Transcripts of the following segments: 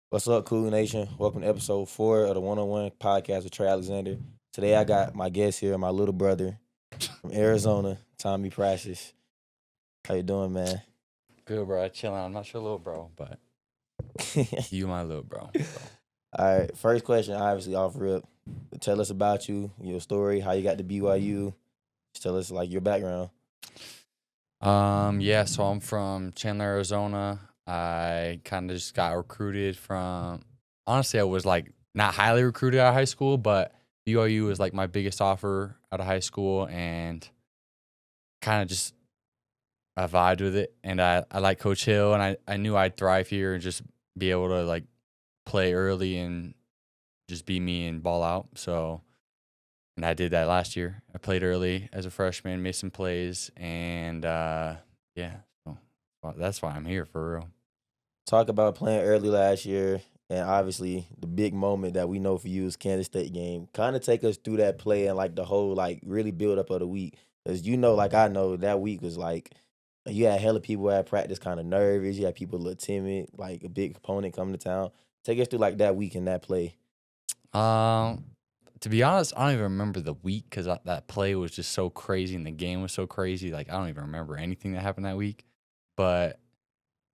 What's up, Cool Nation? Welcome to episode 4 of the One-on-One podcast with Tre Alexander. Today I got my guest here, my little brother from Arizona, Tommy Prassas. How you doing, man? Good, bro. Chilling. I'm not your little bro, but you my little bro. All right, first question, obviously off rip. Tell us about you, your story, how you got to BYU. Just tell us like your background. Yeah. So I'm from Chandler, Arizona. I kind of just got recruited from. Honestly, I was like not highly recruited out of high school, but BYU was like my biggest offer out of high school, and kind of just I vibed with it, and I like Coach Hill, and I knew I'd thrive here and just be able to like play early and just be me and ball out. So, and I did that last year. I played early as a freshman, made some plays, and yeah, so that's why I'm here for real. Talk about playing early last year, and obviously the big moment that we know for you is Kansas State game. Kind of take us through that play and like the whole like really build up of the week, because like I know that week was like you had hella people at practice kind of nervous. You had people a little timid, like a big opponent coming to town. Take us through like that week and that play. To be honest, I don't even remember the week because that play was just so crazy and the game was so crazy. Like I don't even remember anything that happened that week. But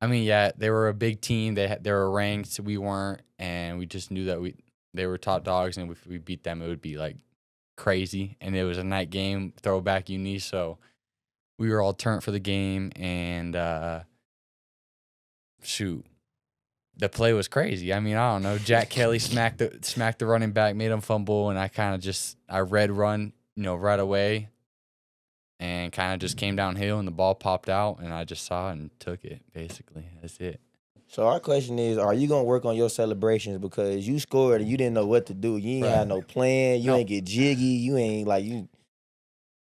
I mean, yeah, they were a big team. They were ranked, we weren't, and we just knew that they were top dogs, and if we beat them, it would be like crazy. And it was a night game, throwback uni, so we were all turned for the game, and shoot, the play was crazy. I mean, I don't know. Jack Kelly smacked the running back, made him fumble, and I read run, right away, and kind of just came downhill, and the ball popped out, and I just saw it and took it. Basically, that's it. So our question is, are you gonna work on your celebrations because you scored and you didn't know what to do? You ain't Right. have no plan. You No. ain't get jiggy. You ain't like you.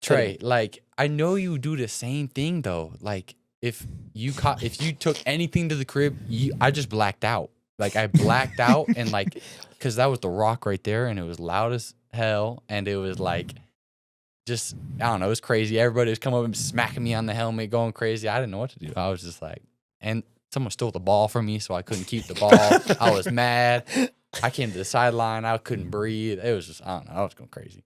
Trey, like I know you do the same thing though. Like if you took anything to the crib, I just blacked out. Like I blacked out and like because that was the rock right there, and it was loud as hell, and it was like just I don't know, it was crazy. Everybody was coming up and smacking me on the helmet, going crazy. I didn't know what to do. I was just like, and someone stole the ball from me, so I couldn't keep the ball. I was mad. I came to the sideline. I couldn't breathe. It was just I don't know. I was going crazy.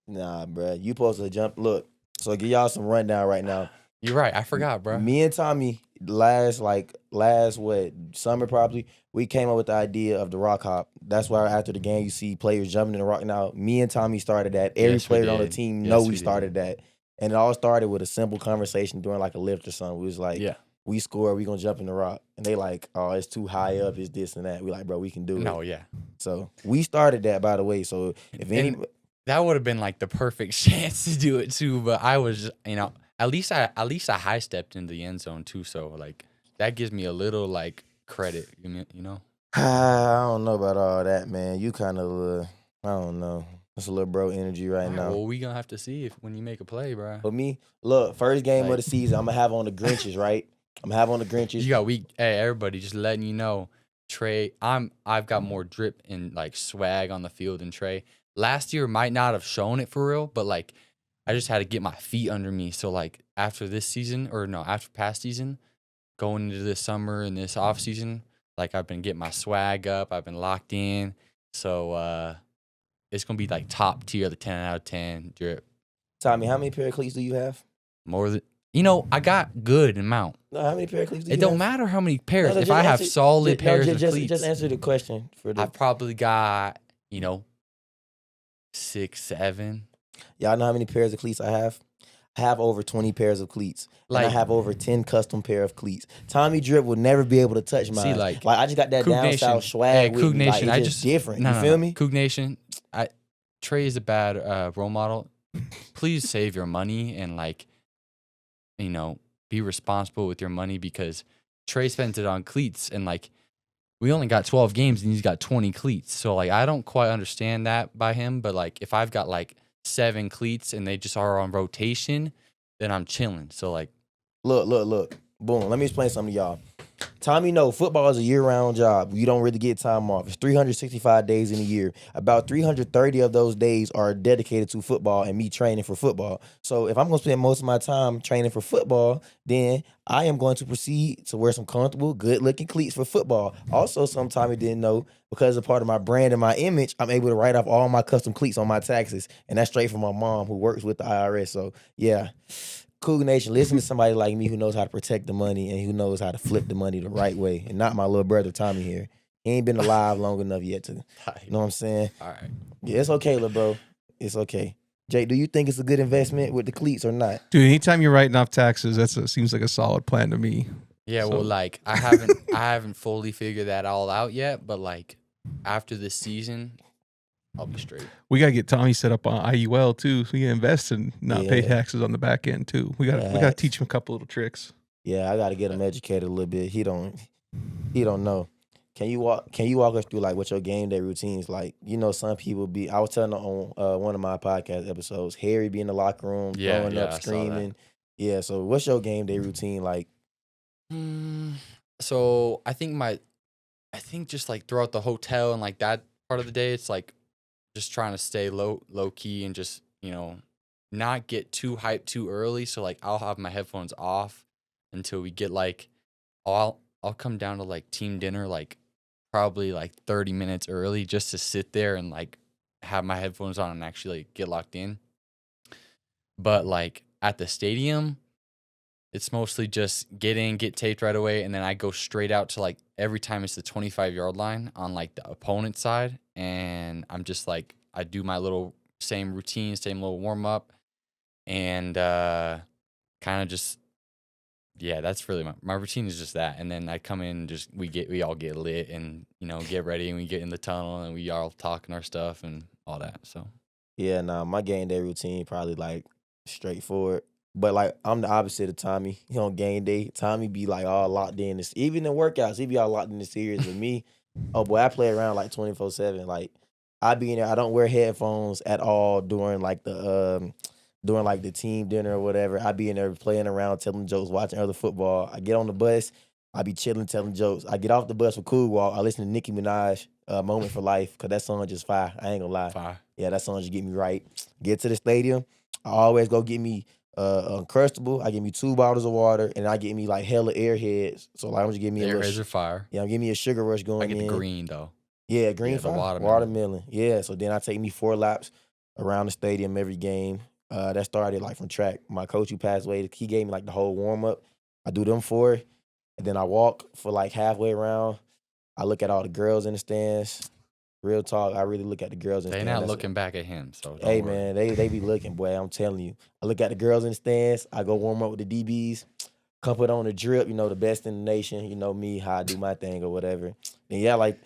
Nah, bro. You supposed to jump. Look, so give y'all some rundown right now. You're right. I forgot, bro. Me and Tommy last what summer probably we came up with the idea of the rock hop. That's why after the game you see players jumping in the rock. Now me and Tommy started that. Every Yes, we player on the did. team Yes, know we we did. started that, and it all started with a simple conversation during like a lift or something. We was like, Yeah. we score, we gonna jump in the rock, and they like, oh, it's too high up, it's this and that. We like, bro, we can do it. No, yeah. So we started that, by the way. So if any. And that would have been like the perfect chance to do it too, but I was just, at least I high stepped into the end zone too, so like that gives me a little like credit, you know. I don't know about all that, man. You kind of, I don't know. That's a little bro energy right now. Well, we gonna have to see if when you make a play, bro. For me, look, first game of Like- the season, I'm gonna have on the Grinches, right? I'm gonna have on the Grinches. You got weak. Hey, everybody, just letting you know, Trey. I've got more drip and like swag on the field than Trey. Last year might not have shown it for real, but like I just had to get my feet under me. So like after this season, or no, after past season, going into this summer and this off season, like I've been getting my swag up. I've been locked in. So it's gonna be like top tier, the 10 out of 10 drip. Tommy, how many pair of cleats do you have? More than I got good amount. No, how many pair of cleats do you It have? don't matter how many pairs. No, If just I have answer- solid ju- no, pairs ju- of just, cleats, just answer the question for the. I've probably got 6, 7. Y'all know how many pairs of cleats I have? I have over 20 pairs of cleats. And I Like- have over 10 custom pair of cleats. Tommy Drip will never be able to touch mine. like, I just got that Coug down Nation. south swag with Coug me. Like, Nation, it's I just just different. No, You no, feel no. me? Coug Nation, Trey is a bad role model. Please save your money and be responsible with your money, because Trey spends it on cleats, and like we only got 12 games and he's got 20 cleats. So like I don't quite understand that by him, but like if I've got like 7 cleats and they just are on rotation, then I'm chilling. So like Look. Boom. Let me explain something to y'all. Tommy, no, football is a year-round job. You don't really get time off. It's 365 days in a year. About 330 of those days are dedicated to football and me training for football. So if I'm going to spend most of my time training for football, then I am going to proceed to wear some comfortable, good-looking cleats for football. Also, some Tommy didn't know, because a part of my brand and my image, I'm able to write off all my custom cleats on my taxes, and that's straight from my mom who works with the IRS. So yeah. Cougar Nation, listen to somebody like me who knows how to protect the money and who knows how to flip the money the right way, and not my little brother Tommy here. He ain't been alive long enough yet to, you know what I'm saying? All right. Yeah, it's okay, little bro. It's okay. Jay, do you think it's a good investment with the cleats or not? Dude, anytime you're writing off taxes, seems like a solid plan to me. Yeah, So- well, like I haven't fully figured that all out yet, but like after this season, I'll be straight. We gotta get Tommy set up on IUL too, so he can invest and not pay Yeah. taxes on the back end too. We gotta Facts. teach him a couple little tricks. Yeah, I got to get him educated a little bit. He don't know. Can you walk us through like what your game day routines like? You know, some people be. I was telling on one of my podcast episodes, Harry be in the locker room, throwing Yeah, up, I saw that. screaming. Yeah. So what's your game day routine like? So I think just like throughout the hotel and like that part of the day, it's like just trying to stay low key and just, you know, not get too hyped too early. So like I'll have my headphones off until we get like I'll come down to like team dinner like probably like 30 minutes early just to sit there and like have my headphones on and actually like, get locked in. But like at the stadium, it's mostly just get in, get taped right away, and then I go straight out to like every time it's the 25-yard line on like the opponent side, and I'm just like I do my little same routine, same little warm up, and kind of just that's really my routine is just that, and then I come in and just we all get lit and you know get ready and we get in the tunnel and we all talking our stuff and all that. So Yeah, nah, my game day routine probably like straightforward. But like I'm the opposite of Tommy. On game day, Tommy be like all locked in. Even in workouts, he be all locked in the series. With me, oh boy, I play around like 24/7. Like I be in there. I don't wear headphones at all during like the team dinner or whatever. I be in there playing around, telling jokes, watching other football. I get on the bus, I be chilling, telling jokes. I get off the bus with Cool Walk. I listen to Nicki Minaj, "Moment for Life," because that song just fire. I ain't gonna lie. fire. Yeah, that song just get me right. Get to the stadium. I always go get me Uncrustable. I get me 2 bottles of water, and I get me like hella Airheads. So like I'm just getting me a little. Airheads are fire. Yeah, I'm getting me a sugar rush I going get in. the green though. Yeah, green the fire. watermelon. Watermelon. Yeah, so then I take me 4 laps around the stadium every game. That started like from track. My coach who passed away, he gave me like the whole warm up. I do them 4, and then I walk for like halfway around. I look at all the girls in the stands. Real talk, I really look at the girls in the They stands. not looking back at him. So don't Hey worry. man, they be looking, boy. I'm telling you. I look at the girls in the stands. I go warm up with the DBs. Come put on the drip. You know, the best in the nation. You know me, how I do my thing or whatever. And yeah, like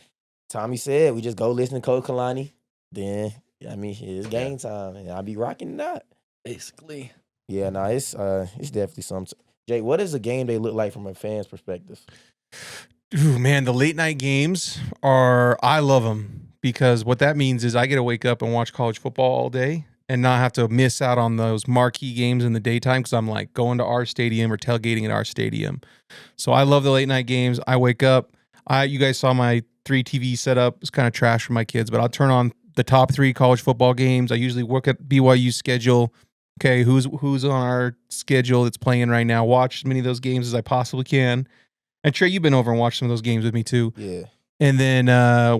Tommy said, we just go listen to Cole Kalani. Then I mean, it's game time, and I be rocking that. Basically. Yeah, nah, it's definitely something. Jay, what does a game day look like from a fan's perspective? Ooh, man, the late night games I love them because what that means is I get to wake up and watch college football all day and not have to miss out on those marquee games in the daytime because I'm like going to our stadium or tailgating at our stadium. So I love the late night games. I wake up. You guys saw my 3 TV setup. It's kind of trash for my kids, but I'll turn on the top 3 college football games. I usually work at BYU's schedule. Okay, who's on our schedule that's playing right now? Watch as many of those games as I possibly can. And Trey, you've been over and watched some of those games with me too. Yeah. And then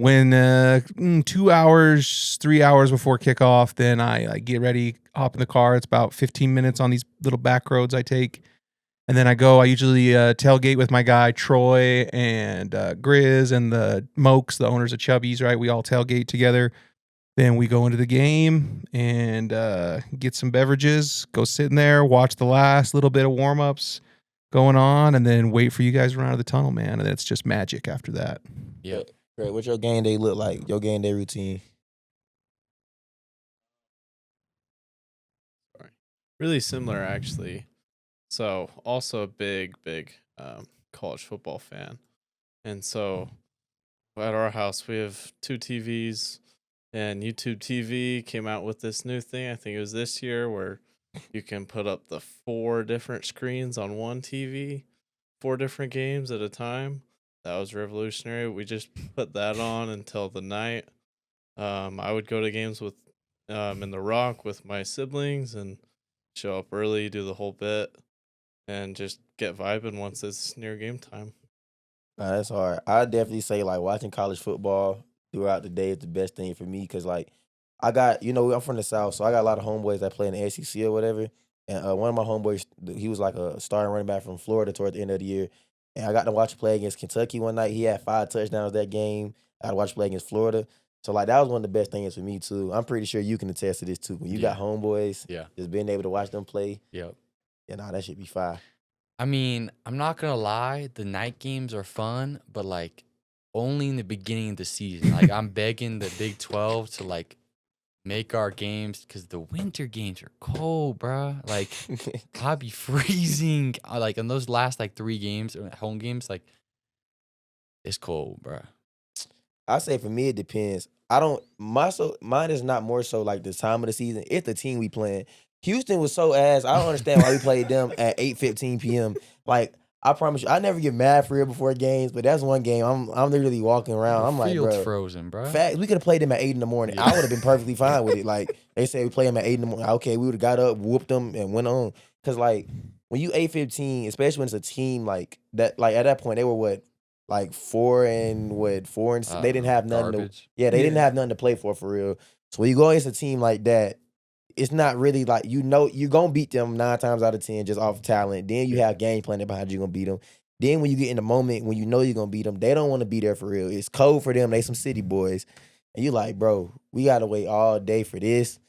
when 2 hours, 3 hours before kickoff, then I get ready, hop in the car. It's about 15 minutes on these little back roads I take. And then I usually tailgate with my guy, Troy, and Grizz, and the Mokes, the owners of Chubby's, right? We all tailgate together. Then we go into the game and get some beverages, go sit in there, watch the last little bit of warm-ups going on, and then wait for you guys around the tunnel, man. And then it's just magic after that. Yep. Great. What's your game day look like? Your game day routine? Really similar, actually. So, also a big college football fan. And so, at our house, we have 2 TVs, and YouTube TV came out with this new thing. I think it was this year where you can put up the 4 different screens on one TV 4 different games at a time. That was revolutionary. We just put that on until the night. I would go to games with in the Rock with my siblings and show up early, do the whole bit, and just get vibing once it's near game time. Nah, that's hard. I definitely say like watching college football throughout the day is the best thing for me because like I got I'm from the South, so I got a lot of homeboys that play in the SEC or whatever. And one of my homeboys, he was like a starting running back from Florida toward the end of the year, and I got to watch him play against Kentucky one night. He had 5 touchdowns that game. I got to watch him play against Florida. So like that was one of the best things for me too. I'm pretty sure you can attest to this too. When you got homeboys, Yeah. just being able to watch them play, Yep. that should be fire. I mean, I'm not gonna lie, the night games are fun, but like only in the beginning of the season. Like I'm begging the Big 12 to like make our games because the winter games are cold, bruh. Like I'd be freezing. Like in those last like 3 games, home games, like it's cold, bruh. I say for me it depends. I don't mine is not more so like the time of the season. It's the team we playing. Houston was so ass. I don't understand why we played them at 8:15 p.m. Like I promise you, I never get mad for real before games, but that's one game I'm literally walking around. I'm like, Field's bro, frozen, bruh. fact, we could have played them at 8 in the morning. Yeah. I would have been perfectly fine with it. Like they say we play them at 8 in the morning. Okay, we would have got up, whooped them, and went on. Cause like when you 8:15, especially when it's a team like that, like at that point they were what, like 4 and they didn't have nothing. Garbage. They didn't have nothing to play for real. So when you go against a team like that, it's not really like you're gonna beat them 9 times out of 10 just off talent. Then you have game planning behind you gonna beat them. Then when you get in the moment when you know you're gonna beat them, they don't want to be there for real. It's cold for them. They some city boys, and you like, bro, we gotta wait all day for this.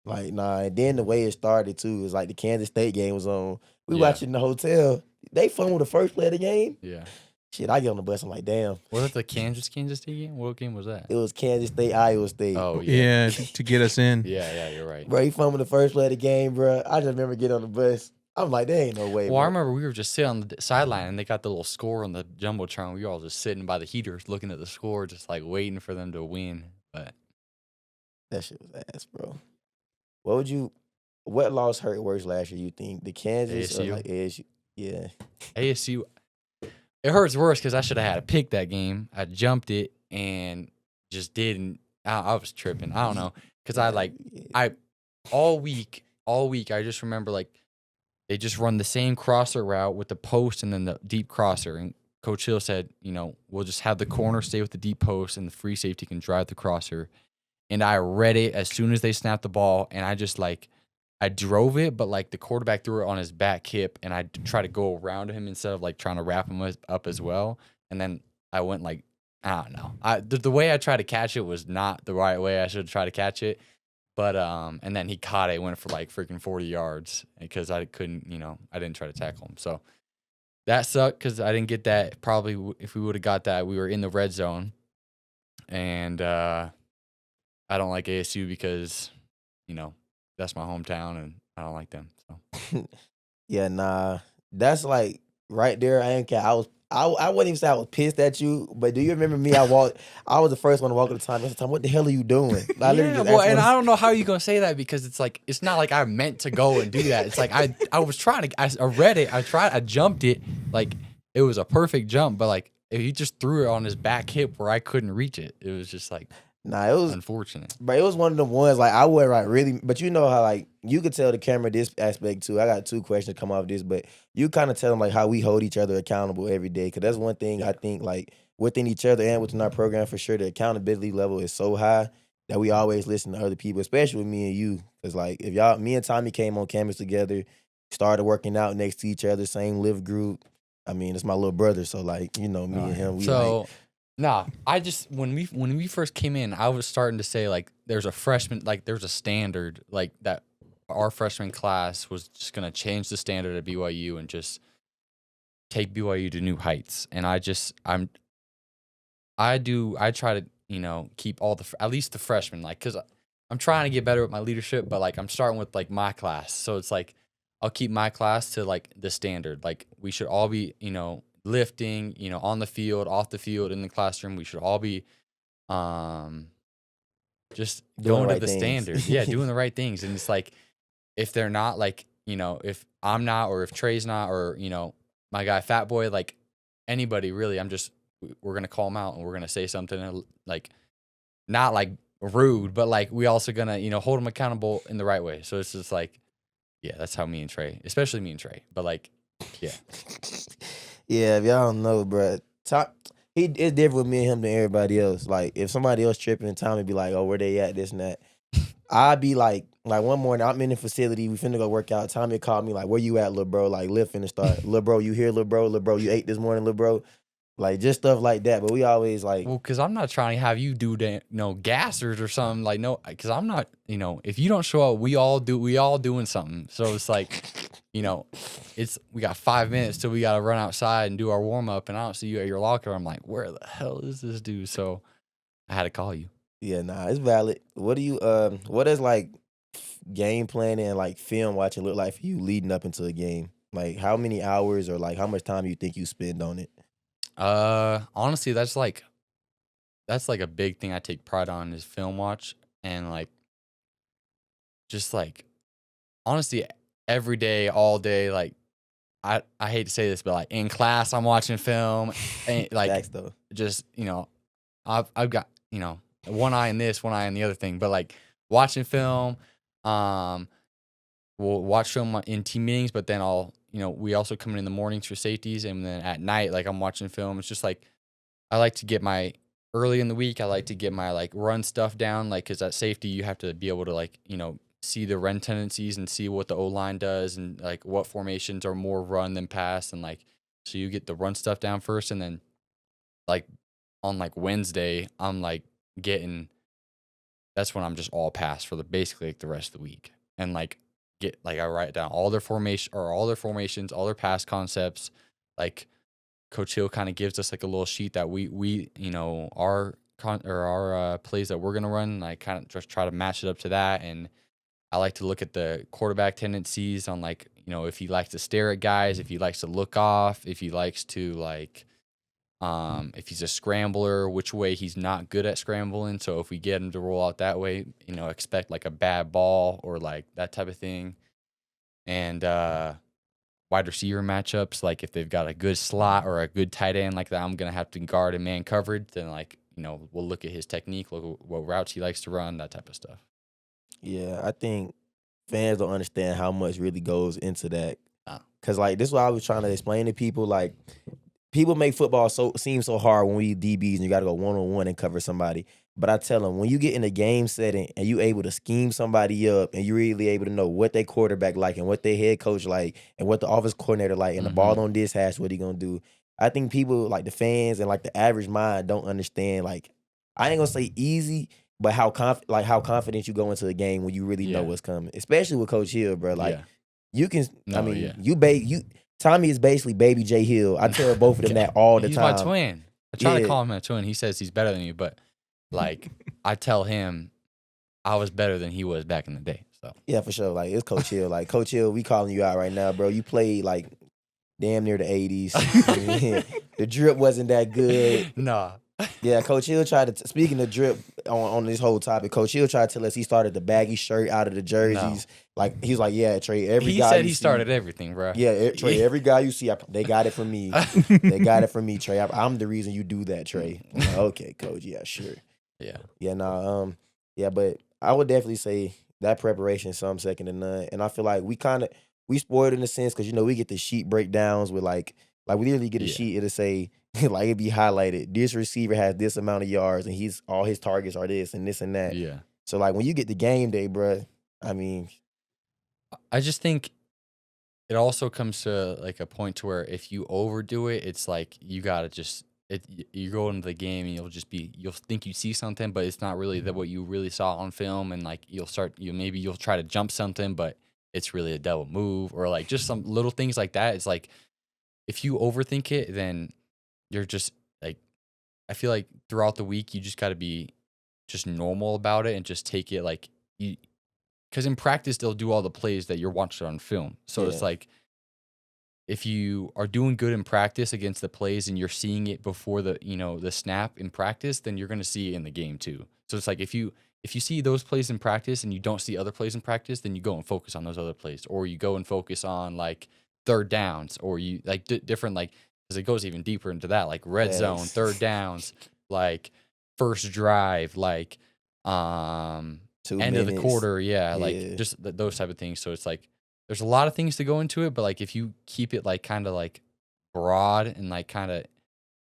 Like, nah. And then the way it started too is like the Kansas State game was on. We watching in the hotel. They fumbled the first play of the game. Yeah. Shit, I get on the bus. I'm like, damn. Was it the Kansas State game? What game was that? It was Kansas State, Iowa State. Oh yeah. Yeah, to get us in. Yeah, you're right. Bro, he fumbled the first play of the game, bro. I just remember getting on the bus. I'm like, there ain't no way. Well, I bro. remember we were just sitting on the sideline and they got the little score on the jumbotron. We were all just sitting by the heaters, looking at the score, just like waiting for them to win. But That shit was ass, bro. What loss hurt worse last year? You think the Kansas or ASU? like ASU? Yeah, ASU, it hurts worse because I should have had to pick that game. I jumped it and just didn't. I was tripping. I don't know because I all week I just remember like they just run the same crosser route with the post and then the deep crosser. And Coach Hill said, we'll just have the corner stay with the deep post and the free safety can drive the crosser. And I read it as soon as they snapped the ball, and I just I drove it, but like the quarterback threw it on his back hip, and I tried to go around him instead of like trying to wrap him up as well. And then I went like, I don't know. The way I tried to catch it was not the right way I should try to catch it. But and then he caught it, went for like freaking 40 yards because I couldn't, I didn't try to tackle him. So that sucked because I didn't get that. Probably if we would have got that, we were in the red zone. And I don't like ASU because, that's my hometown and I don't like them. So yeah, nah. That's like right there. I ain't care. I wouldn't even say I was pissed at you, but do you remember me? I was the first one to walk at the time. I said, what the hell are you doing? I literally just asked and him- I don't know how you're gonna say that because it's not like I meant to go and do that. It's like I was trying to. I read it. I jumped it. Like it was a perfect jump, but like if he just threw it on his back hip where I couldn't reach it. It was just like Nah, it was unfortunate. But it was one of the ones like I wasn't like really, but you know how like you could tell the camera this aspect too. I got 2 questions come off this, but you kind of tell them like how we hold each other accountable every day. Cause that's one thing I think like within each other and within our program for sure, the accountability level is so high that we always listen to other people, especially with me and you. Cause like if me and Tommy came on campus together, started working out next to each other, same live group. I mean, it's my little brother, so like me and him. Nah, I just when we first came in, I was starting to say like there's a freshman, like there's a standard like that our freshman class was just gonna change the standard at BYU and just take BYU to new heights. And I try to keep all at least the freshmen like because I'm trying to get better with my leadership, but like I'm starting with like my class, so it's like I'll keep my class to like the standard. Like we should all be lifting, on the field, off the field, in the classroom. We should all be just going to the standard. Yeah, doing the right things. And it's like, if they're not like, if I'm not, or if Tre's not, or, my guy Fat Boy, like anybody really, we're gonna call him out and we're gonna say something like not like rude, but like we also gonna hold him accountable in the right way. So it's just like, yeah, that's how me and Trey, especially me and Trey, but like, yeah. Yeah, if y'all don't know, bro, it's different with me and him than everybody else. Like, if somebody else tripping, Tommy be like, "Oh, where they at?" This and that. I'd be like one morning, I'm in the facility, we finna go work out. Tommy called me like, "Where you at, little bro?" Like, lift finna start. Little bro, you here, little bro? Little bro, you ate this morning, little bro? Like, just stuff like that. But we always like, Well, because I'm not trying to have you do gassers or something, like, no, because I'm not, if you don't show up, we all doing something. So it's like, we got 5 minutes till we got to run outside and do our warm up, and I don't see you at your locker. I'm like, where the hell is this dude? So I had to call you. yeah, nah, it's valid. What do you what does like game planning and like film watching look like for you leading up into a game? Like, how many hours or like how much time you think you spend on it? Honestly, that's like a big thing I take pride on is film watch, and like just like honestly every day, all day, like I hate to say this, but like in class I'm watching film and like Facts though. just I've got one eye in this, one eye in the other thing, but like watching film, we'll watch film in team meetings, but then we also come in the mornings for safeties, and then at night, like I'm watching film. It's just like I like to get early in the week, I like to get my like run stuff down, like because at safety you have to be able to like see the run tendencies and see what the O-line does and like what formations are more run than pass, and like so you get the run stuff down first, and then like on like Wednesday I'm like that's when I'm just all pass for basically like the rest of the week, and like I write down all their formations, all their pass concepts. Like Coach Hill kind of gives us like a little sheet that we our plays that we're gonna run, and I kind of just try to match it up to that. And I like to look at the quarterback tendencies on like if he likes to stare at guys, if he likes to look off, if he likes to like if he's a scrambler, which way he's not good at scrambling. So if we get him to roll out that way, expect like a bad ball or like that type of thing. And wide receiver matchups, like if they've got a good slot or a good tight end like that, I'm gonna have to guard a man coverage. Then like we'll look at his technique, look at what routes he likes to run, that type of stuff. Yeah, I think fans don't understand how much really goes into that. Cause like this is what I was trying to explain to people. Like, people make football seem so hard when we DBs and you got to go one-on-one and cover somebody. But I tell them, when you get in a game setting and you able to scheme somebody up and you're really able to know what their quarterback like and what their head coach like and what the offense coordinator like and the ball on this hash, what he gonna do. I think people like the fans and like the average mind don't understand. Like, I ain't gonna say easy, but how confident you go into a game when you really know what's coming, especially with Coach Hill, bro. Like, you can, Tommy is basically baby J Hill. I tell both of them that all the time. He's my twin. I try to call him a twin. He says he's better than you, but like I tell him I was better than he was back in the day. So yeah, for sure. Like, it's Coach Hill. Like, Coach Hill, we calling you out right now, bro. You played like damn near the 80s. The drip wasn't that good. Nah. Yeah, Coach Hill tried to, speaking of drip on this whole topic, Coach Hill tried to tell us he started the baggy shirt out of the jerseys. No. Like, he's like, yeah, Trey, he said he started everything, bro. Yeah, Trey, every guy you see, they got it from me. They got it from me, Trey. I'm the reason you do that, Trey. I'm like, okay, Coach, yeah, sure. Yeah. Yeah, yeah, but I would definitely say that preparation is some second to none. And I feel like we spoiled in a sense because, we get the sheet breakdowns with like we literally get a sheet, it'll say, like, it'd be highlighted, this receiver has this amount of yards and all his targets are this and this and that. Yeah. So like when you get the game day, bro, I mean, I just think it also comes to like a point to where if you overdo it, it's like you gotta you go into the game and you'll think you see something, but it's not really what you really saw on film, and like you'll try to jump something, but it's really a double move or like just some little things like that. It's like if you overthink it, then you're just like, I feel like throughout the week you just got to be just normal about it and just take it like you, because in practice they'll do all the plays that you're watching on film. So it's like if you are doing good in practice against the plays and you're seeing it before the the snap in practice, then you're going to see it in the game too. So it's like if you see those plays in practice and you don't see other plays in practice, then you go and focus on those other plays, or you go and focus on like third downs, or you like different like because it goes even deeper into that, like red zone, third downs, like first drive, like 2 end minutes. of the quarter, like just those type of things. So it's like there's a lot of things to go into it, but like if you keep it like kind of like broad and like kind of,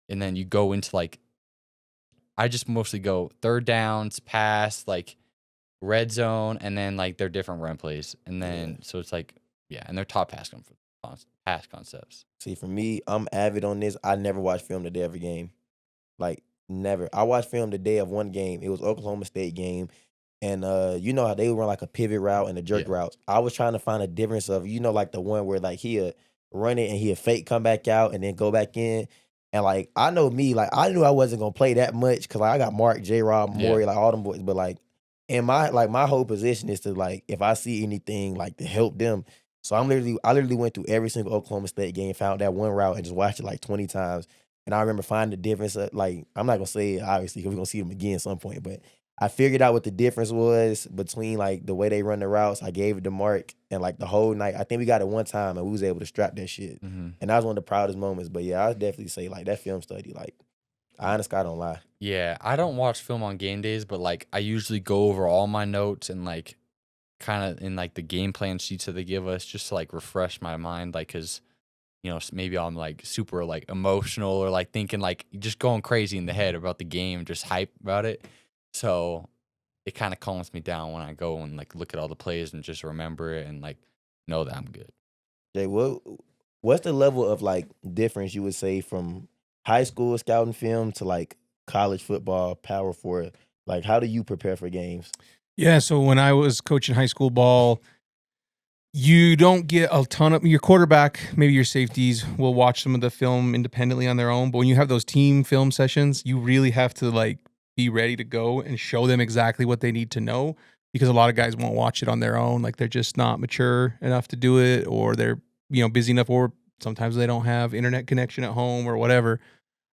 and then you go into like, I just mostly go third downs, pass, like red zone, and then like their different run plays, and then so it's like and their top pass concepts. See, for me, I'm avid on this. I never watch film the day of a game, like never. I watched film the day of one game. It was Oklahoma State game, and you know how they would run like a pivot route and a jerk route. I was trying to find a difference of like the one where like he'll run it and he'll fake come back out and then go back in. And like I know me, like I knew I wasn't gonna play that much because like, I got Mark, J. Rob, Maury, like all them boys, but like. And my whole position is to like if I see anything like to help them. So I literally went through every single Oklahoma State game, found that one route and just watched it like 20 times. And I remember finding the difference. Like I'm not gonna say it obviously because we're gonna see them again at some point, but I figured out what the difference was between like the way they run the routes. I gave it to Mark and like the whole night. I think we got it one time and we was able to strap that shit. Mm-hmm. And that was one of the proudest moments. But yeah, I would definitely say like that film study, like I honestly, I don't lie. Yeah, I don't watch film on game days, but like I usually go over all my notes and like kind of in like the game plan sheets that they give us just to like refresh my mind, like because you know maybe I'm like super like emotional or like thinking like just going crazy in the head about the game, just hype about it. So it kind of calms me down when I go and like look at all the plays and just remember it and like know that I'm good. Jay, what's the level of like difference you would say from high school scouting film to like college football, Power 4? Like, how do you prepare for games? Yeah, so when I was coaching high school ball, you don't get a ton of your quarterback, maybe your safeties will watch some of the film independently on their own. But when you have those team film sessions, you really have to like be ready to go and show them exactly what they need to know because a lot of guys won't watch it on their own. Like they're just not mature enough to do it, or they're busy enough, or sometimes they don't have internet connection at home or whatever.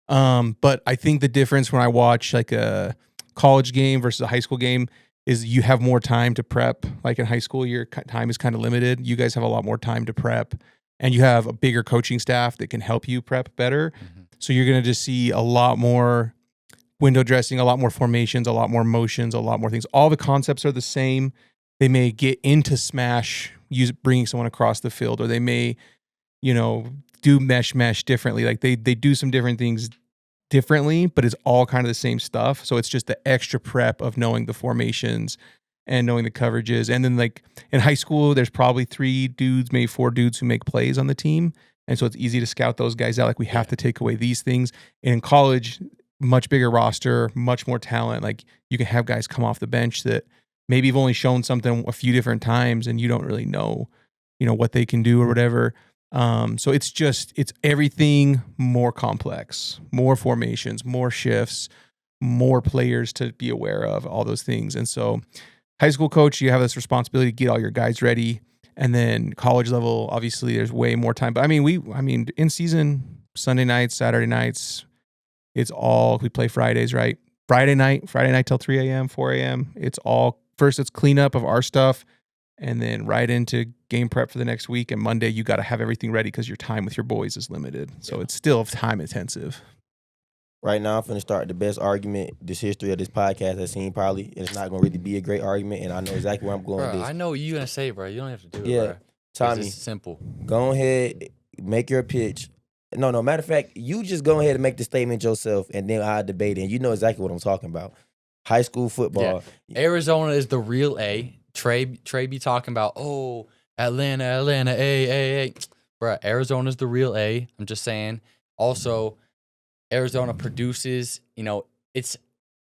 But I think the difference when I watch like a college game versus a high school game is you have more time to prep. Like in high school, your time is kind of limited. You guys have a lot more time to prep, and you have a bigger coaching staff that can help you prep better. Mm-hmm. So you're going to just see a lot more window dressing, a lot more formations, a lot more motions, a lot more things. All the concepts are the same. They may get into smash, bringing someone across the field, or they may, do mesh differently. Like they do some different things differently, but it's all kind of the same stuff. So it's just the extra prep of knowing the formations and knowing the coverages. And then like in high school, there's probably 3 dudes, maybe 4 dudes who make plays on the team. And so it's easy to scout those guys out. Like we have to take away these things. And in college, much bigger roster, much more talent. Like you can have guys come off the bench that maybe you've only shown something a few different times and you don't really know, what they can do or whatever. So it's everything more complex, more formations, more shifts, more players to be aware of, all those things. And so high school coach, you have this responsibility to get all your guys ready. And then college level, obviously there's way more time. But I mean, in season, Sunday nights, Saturday nights, we play Fridays, right? Friday night till 3 a.m., 4 a.m. First it's cleanup of our stuff. And then right into game prep for the next week. And Monday, you got to have everything ready because your time with your boys is limited. So it's still time intensive. Right now, I'm finna start the best argument this history of this podcast has seen probably. And it's not going to really be a great argument. And I know exactly where I'm going with this. I know what you're going to say, bro. You don't have to do it, bro. Tommy, it's simple. Go ahead, make your pitch. No, matter of fact, you just go ahead and make the statement yourself, and then I'll debate it. And you know exactly what I'm talking about. High school football. Yeah. Arizona is the real A. Trey be talking about, Atlanta, A. Bruh, Arizona's the real A. I'm just saying. Also, Arizona produces, it's,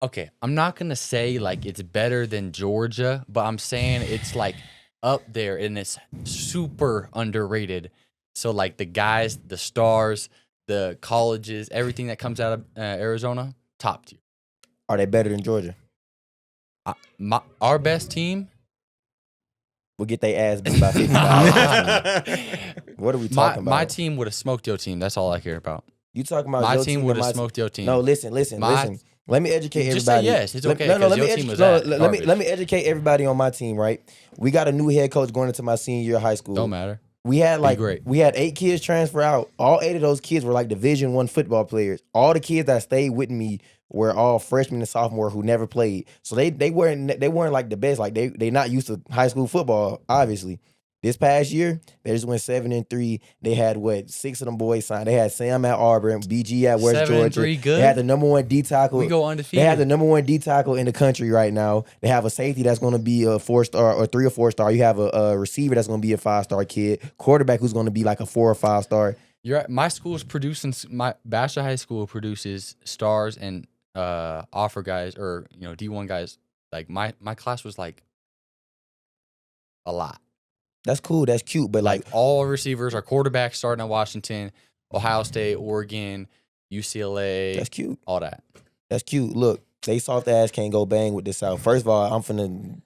okay, I'm not going to say, like, it's better than Georgia, but I'm saying it's, like, up there, and it's super underrated. So, like, the guys, the stars, the colleges, everything that comes out of Arizona, top tier. Are they better than Georgia? Our best team? We'll get their ass beat by 50. What are we talking about? My team would have smoked your team. That's all I care about. You talking about my your team would have smoked your team. No, listen. Let me educate everybody. Just say yes. It's okay. Let me educate everybody on my team, right? We got a new head coach going into my senior year of high school. Don't matter. We had great. we had 8 kids transfer out. All 8 of those kids were like Division I football players. All the kids that stayed with me were all freshmen and sophomore who never played. So they weren't like the best. Like they not used to high school football, obviously. This past year, they just went 7-3. They had 6 of them boys signed. They had Sam at Auburn, BG at West 7-3 Georgia. good? They had the number 1 D tackle. We go undefeated. They have the number 1 D tackle in the country right now. They have a safety that's going to be a 4-star or 3 or 4-star. You have a receiver that's going to be a 5-star kid. Quarterback who's going to be like a 4 or 5-star. You're right. My school's producing. My Bachelor High School produces stars and offer guys or D1 guys. Like my class was like a lot. That's cool. That's cute. But Like all receivers are quarterbacks starting at Washington, Ohio State, Oregon, UCLA. that's cute. All that. That's cute. Look, they soft ass can't go bang with this South. First of all, I'm finna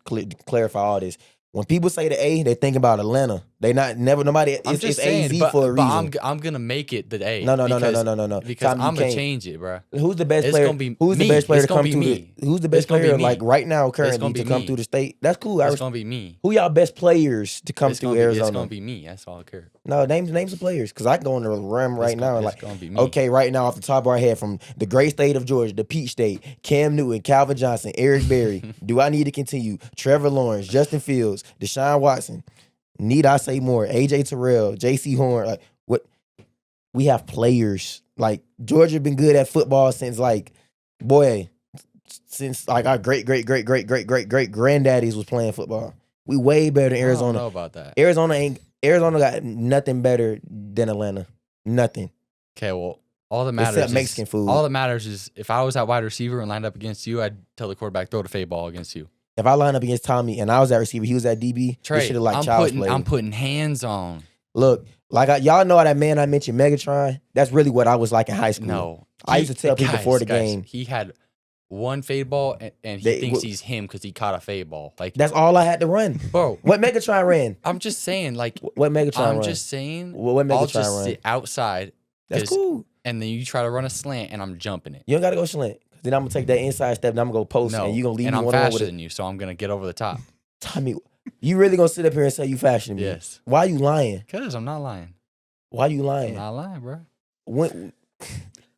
clarify all this. When people say the A, they think about Atlanta. They nobody. I'm It's just AZ saying, for a reason. but I'm gonna make it the A. No. Because Tom, you I'm gonna can't. change it, bro. Who's the best It's player? gonna be Who's the me. best player It's to gonna come be to me. Who's the best It's gonna be player me. like right now, gonna currently be to come me. through the state? That's cool. It's gonna be me. Who y'all best players to come It's through gonna be, Arizona? It's gonna be me. That's all I care. No, names the players because I can go in the rim right now and It's like. gonna be me. Okay, right now off the top of our head, from the great state of Georgia, the Peach State, Cam Newton, Calvin Johnson, Eric Berry. Do I need to continue? Trevor Lawrence, Justin Fields, Deshaun Watson. Need I say more? AJ Terrell, JC Horn. Like what? We have players. Like Georgia been good at football since like since like our great granddaddies was playing football. We way better than I don't Arizona. know about that. Arizona got nothing better than Atlanta. Nothing. Okay, well, all that matters Except is Mexican food. All that matters is if I was at wide receiver and lined up against you, I'd tell the quarterback throw the fade ball against you. If I line up against Tommy and I was at receiver, he was at DB, Trey, this shit like child's play. I'm putting hands on. Look, like y'all know how that man I mentioned, Megatron? That's really what I was like in high school. No, I used to tell people before the game. He had one fade ball, and he thinks he's him because he caught a fade ball. Like That's all I had to run. bro, What Megatron ran? I'm just saying, like What Megatron ran? I'm just saying, What I'll Megatron just ran? sit outside, That's 'cause- cool. and then you try to run a slant, and I'm jumping it. You don't gotta go slant. Then I'm gonna take that inside step and I'm gonna go post No, and you gonna leave and me I'm one-on-one faster with it. than you, so I'm gonna get over the top. Tommy, you really gonna sit up here and say you faster than me? Yes, Why you lying? because I'm not lying. Why you I'm lying? not lying, bro. When,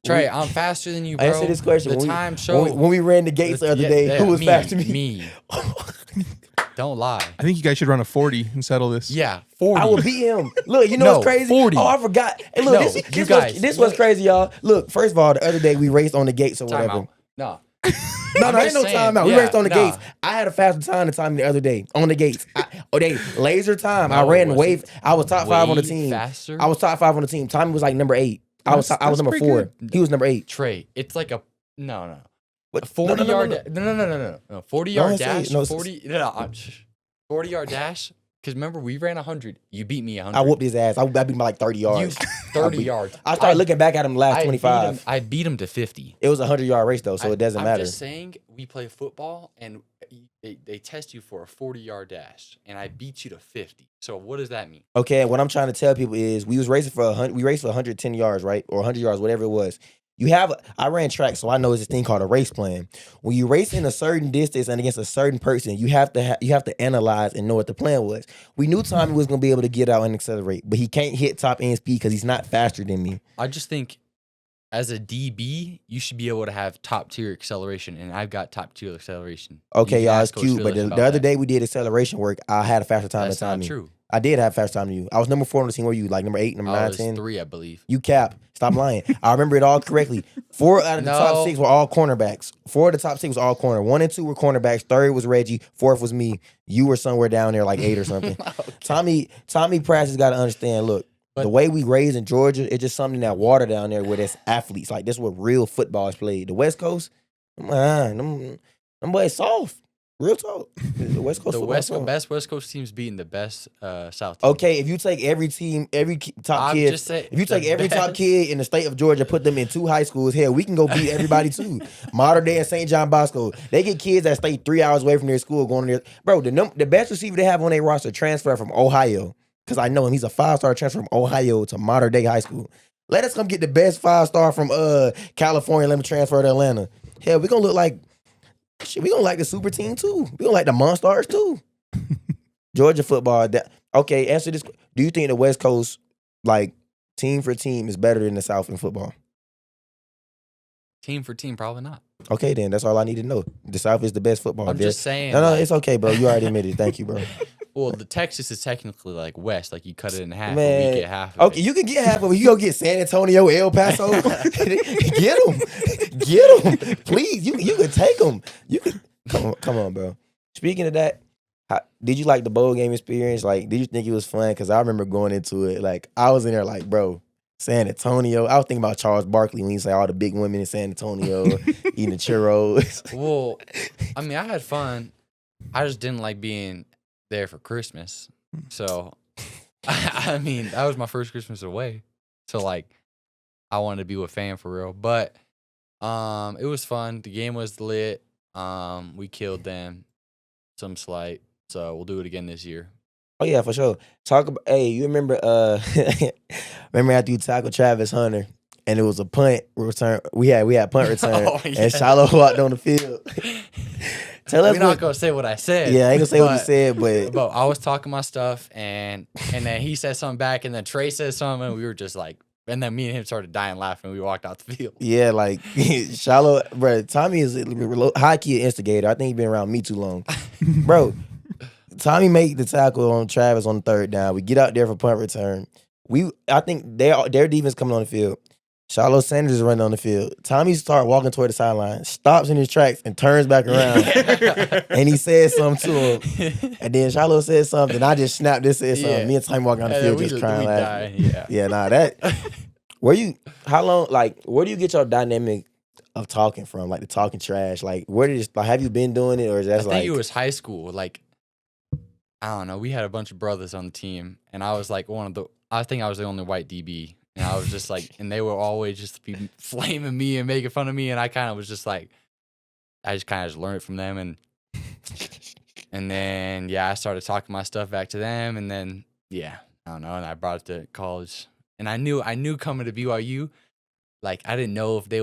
Trey, I'm faster than you, bro. answer this question. The When we- time showed. when we ran the gates the other day, who was faster than me? Me. Don't lie. I think you guys should run a 40 and settle this. Yeah, 40. I will beat him. Look, you know No, what's crazy? 40. Oh, I forgot. Hey, look, No, this you guys, was, this was look. crazy, y'all. Look, first of all, the other day we raced on the gates or Time whatever. out. No. No, I'm ain't just no saying, timeout. We yeah, raced on the nah. gates. I had a faster time than Tommy the other day on the gates. They laser time. I No, ran was wave. it I was top 5 on the way team. faster? I was top 5 on the team. Tommy was like number 8. I was That's number pretty 4. good. He was number 8. Trey, it's like a no. What? A 40 No. yard. No. 40 yard say it. dash. No, 40 yard dash. Because remember, we ran 100. You beat me 100. I whooped his ass. I beat him by like 30 You yards. 30 beat- yards. I started looking back at him the last 25. I beat him to 50. It was a 100-yard race though, so it doesn't I'm matter. just saying, we play football and they test you for a 40-yard dash, and I beat you to 50. So what does that mean? Okay, what I'm trying to tell people is we was racing for 100. We raced for 110 yards, right, or 100 yards, whatever it was. I ran track, so I know it's this thing called a race plan. When you race in a certain distance and against a certain person, you have to analyze and know what the plan was. We knew Tommy was gonna be able to get out and accelerate, but he can't hit top end speed because he's not faster than me. I just think as a DB, you should be able to have top tier acceleration, and I've got top tier acceleration. Okay, You can y'all, ask it's Coach cute, but Phillips the about other that. day we did acceleration work. I had a faster time That's than not Tommy. true. I did have faster time than you. I was number 4 on the team. Where you like number 8, number I 9, was 10? 3, I believe. You cap. Stop lying. I remember it all correctly. 4 out of the top No. 6 were all cornerbacks. 4 of the top 6 was all corner. 1 and 2 were cornerbacks. 3rd was Reggie. 4th was me. You were somewhere down there like 8 or something. Okay. Tommy Prassas got to understand. Look, But- the way we raised in Georgia, it's just something that water down there where there's athletes. Like this is what real football is played. The West Coast, them boys soft. Real talk. The West Coast. The football soft. best West Coast teams beating the best South team. Okay, if you take every team, top I'm kid, just saying, if you take the every top best. kid in the state of Georgia, put them in 2 high schools, hell, we can go beat everybody too. Modern Day and St. John Bosco, they get kids that stay 3 hours away from their school going to their bro. The best receiver they have on their roster transfer from Ohio because I know him. He's a 5-star transfer from Ohio to Modern Day High School. Let us come get the best 5-star from California. Let me transfer to Atlanta. Hell, we gonna look like. Shit, we gonna like the super team too. We gonna like the Monstars too. Georgia football. Okay, answer this. Do you think the West Coast, like team for team, is better than the South in football? Team for team, probably not. Okay, then that's all I need to know. The South is the best football. I'm there. just saying. No, like, it's okay, bro. You already admitted. Thank you, bro. Well, the Texas is technically like West. Like you cut it in half, Man, and we get half of okay, it. you can get half of it. You go get San Antonio, El Paso. Get them, please. You can take them. You can come on, bro. Speaking of that, did you like the bowl game experience? Like, did you think it was fun? Because I remember going into it, like I was in there, like, bro, San Antonio. I was thinking about Charles Barkley when he said all the big women in San Antonio eating the churros. Well, I mean, I had fun. I just didn't like being there for Christmas. So, I mean, that was my first Christmas away. So, like, I wanted to be with fam for real. But it was fun. The game was lit. We killed them. Some slight. So, we'll do it again this year. Oh yeah, for sure. Talk about. Hey, you remember? Remember after you tackled Travis Hunter and it was a punt return. We had punt return, Oh, yeah. and Shiloh walked on the field. Tell us We're not gonna say what I said. Yeah, I ain't gonna say what you said, but I was talking my stuff, and then he said something back, and then Trey said something, and we were just like, and then me and him started dying laughing. We walked out the field. Yeah, like Shiloh, bro. Tommy is high key instigator. I think he's been around me too long, bro. Tommy made the tackle on Travis on the third down. We get out there for punt return. I think their defense coming on the field. Shiloh Sanders is running on the field. Tommy starts walking toward the sideline, stops in his tracks, and turns back around. And he says something to him. And then Shiloh says something. I just snapped this, said something. Yeah. Me and Tommy walking on the field just crying, laughing. Yeah. Yeah, nah, where do you get your dynamic of talking from? Like the talking trash? Like, have you been doing it, or is that I think it was high school. Like, I don't know. We had a bunch of brothers on the team, and I was like I think I was the only white DB. And I was just like, and they would always just be flaming me and making fun of me. And I kind of was just like, I just kind of learned it from them. And then, yeah, I started talking my stuff back to them. And then, yeah, I don't know. And I brought it to college. And I knew coming to BYU, like, I didn't know if they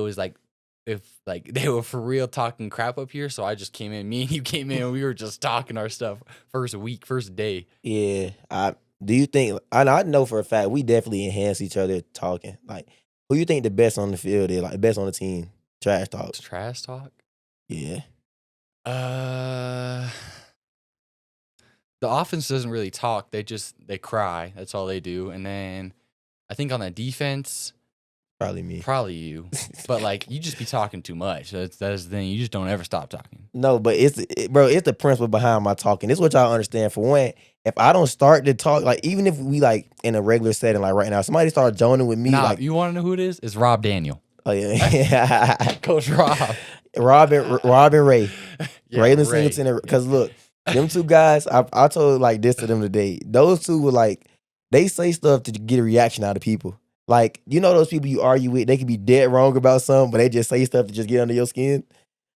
were for real talking crap up here. So I just came in. Me and you came in and we were just talking our stuff first day. Yeah. Do you think, I know for a fact, we definitely enhance each other talking. Like, who you think the best on the field is, like, best on the team? Trash talk. Trash talk? Yeah. The offense doesn't really talk. They cry. That's all they do. And then I think on the defense, Probably me. probably you. But like you just be talking too much. That's the thing. You just don't ever stop talking. No, but it's the principle behind my talking. This is what y'all understand. For one, if I don't start to talk, like even if we like in a regular setting, like right now, somebody start joining with me, Nah, like, you want to know who it is? It's Rob Daniel. oh yeah, Coach Rob. Rob and Ray, Yeah, Raylan Ray. Singleton. Because look, them two guys, I told like this to them today. Those two were like, they say stuff to get a reaction out of people. Like, you know those people you argue with, they can be dead wrong about something, but they just say stuff to just get under your skin.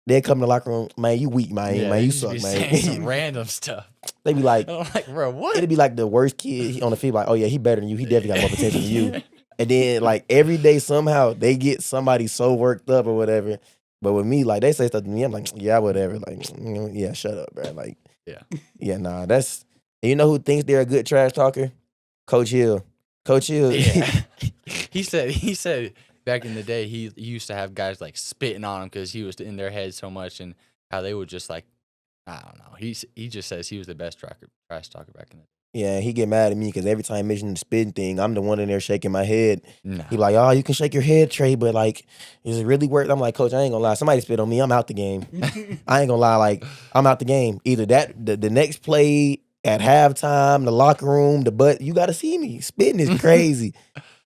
They come in the locker room, man, you weak, man. Yeah, Man, they you just suck, be man. saying some random stuff. They be like, And I'm like, bro, what? it'd be like the worst kid on the field, like, oh yeah, he better than you. He definitely got more potential than you. And then like every day somehow they get somebody so worked up or whatever. But with me, like they say stuff to me, I'm like, yeah, whatever. Like, yeah, shut up, bro. Like, yeah, nah, that's. And you know who thinks they're a good trash talker? Coach Hill. Coach Hill. Yeah. He said back in the day he used to have guys like spitting on him because he was in their head so much, and how they would just like, I don't know. He just says he was the best trash talker back in the day. Yeah, he get mad at me because every time I mention the spitting thing, I'm the one in there shaking my head. Nah. He like, oh, you can shake your head, Trey, but like, is it really worth? I'm like, Coach, I ain't gonna lie. Somebody spit on me, I'm out the game. I ain't gonna lie, like, I'm out the game. Either that, the next play at halftime, the locker room, you gotta see me. Spitting is crazy.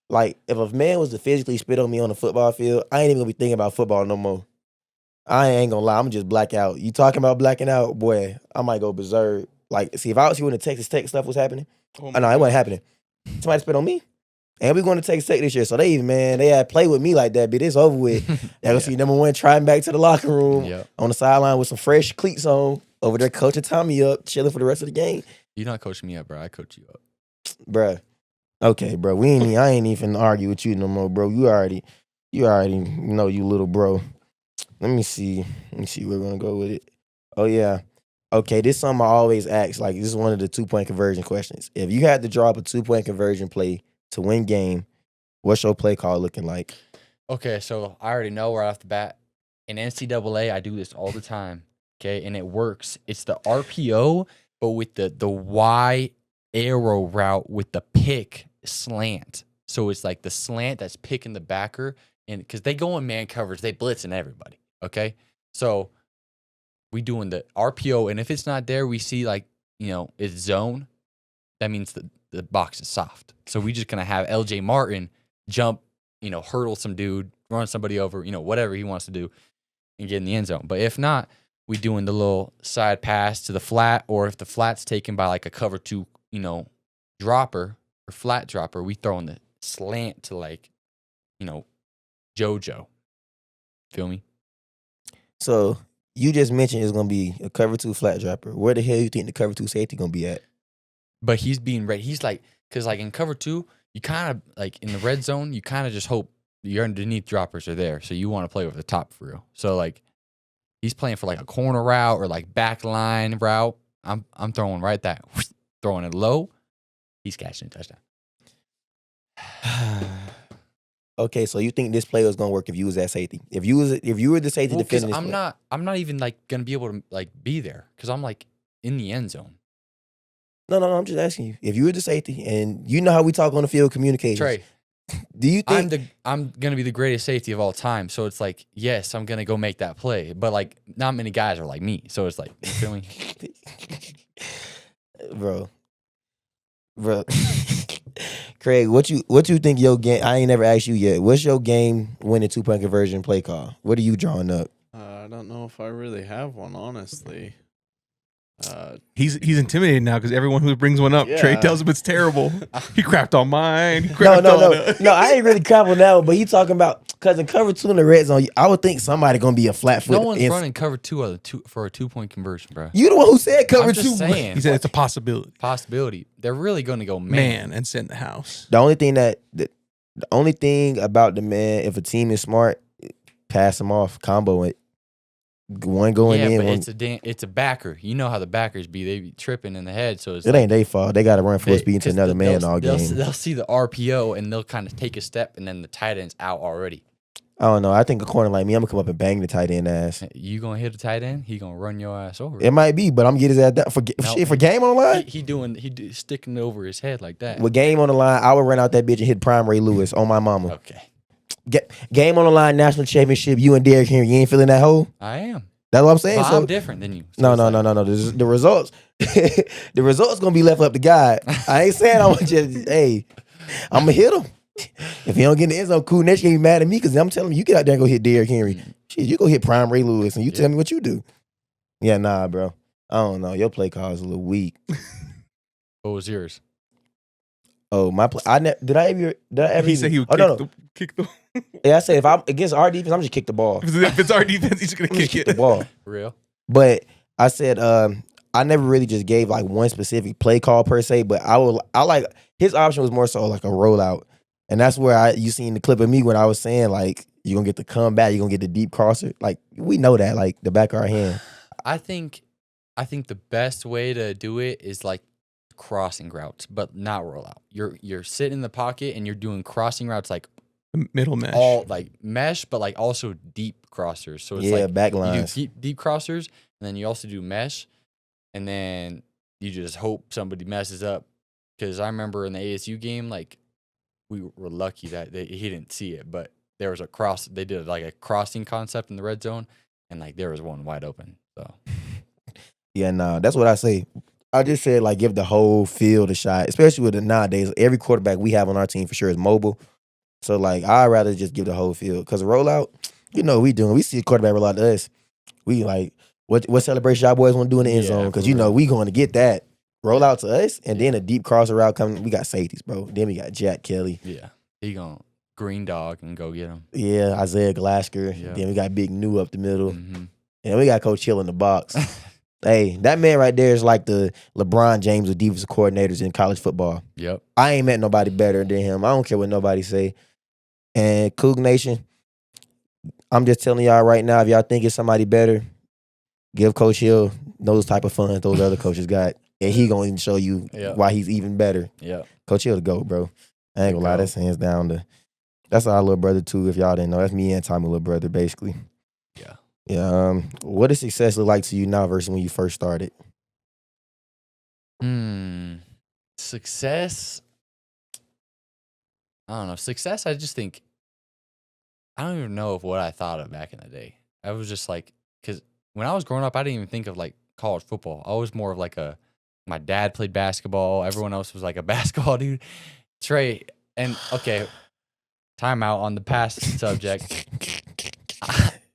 Like, if a man was to physically spit on me on the football field, I ain't even gonna be thinking about football no more. I ain't gonna lie, I'm just black out. You talking about blacking out, boy, I might go berserk. Like, see, if I was here when the Texas Tech stuff was happening, no, it wasn't happening. Somebody spit on me. And we going to Texas Tech this year, so they had play with me like that, but it's over with. Y'all gonna see number one trying back to the locker room on the sideline with some fresh cleats on, over there coaching Tommy up, chilling for the rest of the game. You're not coaching me up, bro. I coach you up. Bruh. Okay, bro. I ain't even argue with you no more, bro. You already know you little bro. Let me see where we're gonna go with it. Oh yeah. Okay, this is something I always ask. Like, this is one of the 2-point conversion questions. If you had to draw up a 2-point conversion play to win game, what's your play call looking like? Okay, so I already know right off the bat. In NCAA, I do this all the time. Okay, and it works. It's the RPO, but with the Y arrow route with the pick slant. So it's like the slant that's picking the backer, and because they go in man coverage, they blitzing everybody. Okay, so we doing the RPO, and if it's not there, we see like it's zone. That means the box is soft. So we just gonna have LJ Martin jump, hurdle some dude, run somebody over, whatever he wants to do, and get in the end zone. But if not, we doing the little side pass to the flat, or if the flat's taken by like a cover 2, dropper or flat dropper, we throwing the slant to like, JoJo. Feel me? So you just mentioned it's gonna be a cover 2 flat dropper. Where the hell you think the cover 2 safety gonna be at? But he's being ready. He's like, because like in cover 2, you kind of like in the red zone, you kind of just hope your underneath droppers are there. So you want to play over the top for real. So like he's playing for like a corner route or like back line route. I'm throwing right that, throwing it low. He's catching a touchdown. Okay, so you think this play was gonna work if you was at safety? If you were the safety defending this play? I'm not even like gonna be able to like be there because I'm like in the end zone. No, I'm just asking you. If you were the safety, and you know how we talk on the field communications. Trey, do you think I'm gonna be the greatest safety of all time? So it's like, yes, I'm gonna go make that play, but like not many guys are like me. So it's like, you feel me? bro? Craig, what you think your game? I ain't never asked you yet. What's your game winning 2-point conversion play call? What are you drawing up? I don't know if I really have one, honestly. He's intimidated now because everyone who brings one up, Trey Yeah. tells him it's terrible. He crapped on mine. He No, crapped on it. no. I ain't really crapping now, but he talking about because in cover 2 in the red zone, I would think somebody gonna be a flat foot. No one's running cover 2 for a 2-point conversion, bro. You the one who said cover I'm 2. just saying. He said it's a possibility. Possibility. They're really gonna go Man, and sit in the house. The only thing about the man, if a team is smart, pass them off, combo it. One going yeah, in. but it's a backer. You know how the backers be. They be tripping in the head. So it's it ain't their fault. They got to run full speed into 'cause another man they'll- all they'll, game. They'll see the RPO and they'll kind of take a step, and then the tight end's out already. I don't know. I think a corner like me, I'm gonna come up and bang the tight end ass. You gonna hit a tight end? He gonna run your ass over. It might be, but I'm gonna get his ass down for No, for game on the line. He sticking over his head like that. With game on the line, I would run out that bitch and hit Prime Ray Lewis on my mama. Okay, Game on the line, national championship. You and Derrick Henry, you ain't feeling that hole. I am. That's what I'm saying. But So I'm different than you. So no. it's like- The results, the results gonna be left up to God. I ain't saying I'm just hey, I'm gonna hit him. If he don't get in the end zone, cool. Next game, be mad at me because I'm telling you get out there and go hit Derrick Henry. Shit, you go hit Prime Ray Lewis and you tell me what you do. Yeah, nah, bro. I don't know. Your play call is a little weak. What was yours? Oh, my play. Did I ever? He said he would kick the. Yeah, I said if I'm against our defense, I'm just kick the ball. If it's our defense, he's gonna I'm just kick kick the it. ball. For real? But I said I never really just gave like one specific play call per se, but I like his option was more so like a rollout. And that's where you seen the clip of me when I was saying like you're gonna get the comeback, you're gonna get the deep crosser. Like we know that, like the back of our hand. I think the best way to do it is like crossing routes, but not rollout. You're sitting in the pocket and you're doing crossing routes like Middle mesh. all like mesh, but like also deep crossers. So it's Yeah, like back you lines. do deep crossers, and then you also do mesh, and then you just hope somebody messes up. Because I remember in the ASU game, like we were lucky that he didn't see it, but there was a cross. They did like a crossing concept in the red zone, and like there was one wide open. So Yeah, nah, that's what I say. I just said like give the whole field a shot, especially with the nowadays. Every quarterback we have on our team for sure is mobile. So like I'd rather just give the whole field because a rollout, you know, we doing. We see a quarterback roll out to us. We like what celebration y'all boys want to do in the end Yeah, zone because for you know real. we going to get that roll out to us and then a deep crosser route coming. We got safeties, bro. Then we got Jack Kelly. yeah, he gonna green dog and go get him. Yeah, Isaiah Glasker. Yeah. Then we got Big New up the middle. Mm-hmm. And we got Coach Hill in the box. Hey, that man right there is like the LeBron James of defensive coordinators in college football. Yep. I ain't met nobody better than him. I don't care what nobody say. And Coug Nation, I'm just telling y'all right now, if y'all think it's somebody better, give Coach Hill those type of funds those other coaches got. And he gonna even show you why he's even better. Yeah. Coach Hill to go, bro. I ain't gonna lie, Go. that's hands down that's our little brother too, if y'all didn't know. That's me and Tommy little brother, basically. Yeah. Yeah. What does success look like to you now versus when you first started? Success. I don't know. Success, I just think, I don't even know of what I thought of back in the day. I was just like, because when I was growing up, I didn't even think of like college football. I was more of like my dad played basketball. Everyone else was like a basketball dude. Tre, and okay, timeout on the past subject.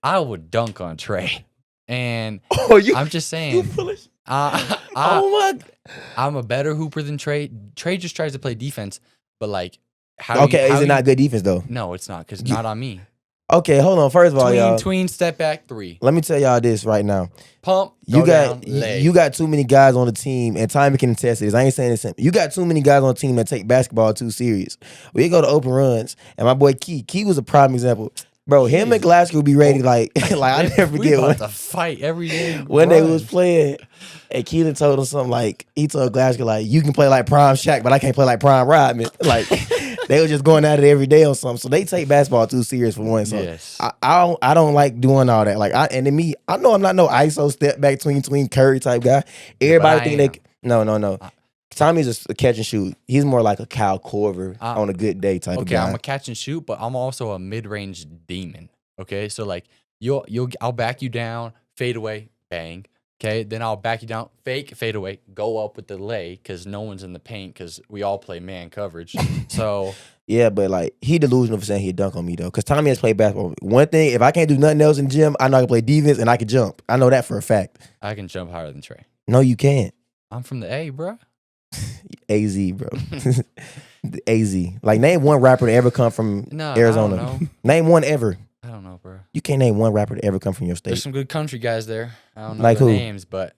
I would dunk on Tre. And I'm just saying, Oh my. I'm a better hooper than Tre. Tre just tries to play defense, but like, is it not good defense though? No, it's not, because not on me. Okay, hold on. First of all, y'all. Tween, step back, 3. Let me tell y'all this right now. Pump, You go got down, leg. you got too many guys on the team, and Tommy can attest to this. I ain't saying this. You got too many guys on the team that take basketball too serious. We go to open runs, and my boy Key was a prime example. Bro, him and Glasgow would be ready like I never we forget about to fight every day. when they was playing. And Keelan told him something like, he told Glasgow like, you can play like Prime Shaq, but I can't play like Prime Rodman. Like they were just going at it every day or something. So they take basketball too serious for one. So Yes. I don't like doing all that. Like and to me, I know I'm not no ISO step back tween Curry type guy. Everybody think no. Tommy's a catch and shoot. He's more like a Kyle Korver on a good day type of guy. Okay, I'm a catch and shoot, but I'm also a mid-range demon. Okay, so like I'll back you down, fade away, bang. Okay, then I'll back you down, fake, fade away, go up with the lay because no one's in the paint because we all play man coverage. So yeah, but like he delusional for saying he'd dunk on me though, because Tommy has played basketball. One thing, if I can't do nothing else in the gym, I know I can play defense and I can jump. I know that for a fact. I can jump higher than Tre. No, you can't. I'm from the A, bro. AZ, bro. AZ. Like, name one rapper to ever come from Arizona. I don't know. Name one ever. I don't know, bro. You can't name one rapper to ever come from your state. There's some good country guys there. I don't know like their who? names, but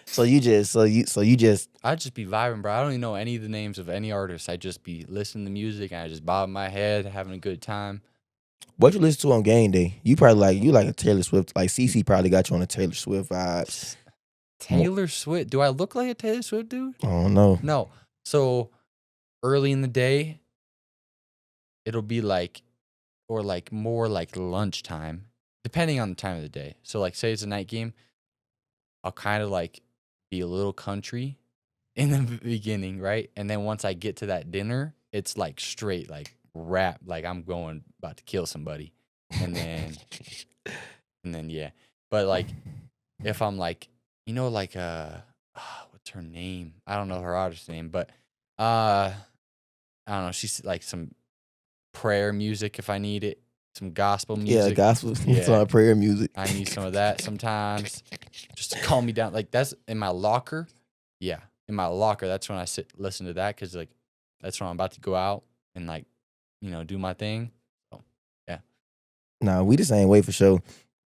So you just I just be vibing, bro. I don't even know any of the names of any artists. I just be listening to music and I just bob my head, having a good time. what you listen to on game day? You probably like a Taylor Swift. Like CC probably got you on a Taylor Swift vibes. Taylor Swift. Do I look like a Taylor Swift dude? I don't know. No. So early in the day, it'll be like, or like more like lunchtime, depending on the time of the day. So like, say it's a night game, I'll kind of like be a little country in the beginning, right? And then once I get to that dinner, it's like straight like rap, like I'm about to kill somebody, and then yeah. But like, if I'm like, you know, like what's her name? I don't know her artist name, but I don't know. She's like some prayer music if I need it, some gospel music. Yeah, gospel. Some prayer music. I need some of that sometimes, just to calm me down. Like that's in my locker. Yeah, in my locker. That's when I listen to that because like that's when I'm about to go out and like, you know, do my thing. So yeah. Nah, we the same way for sure.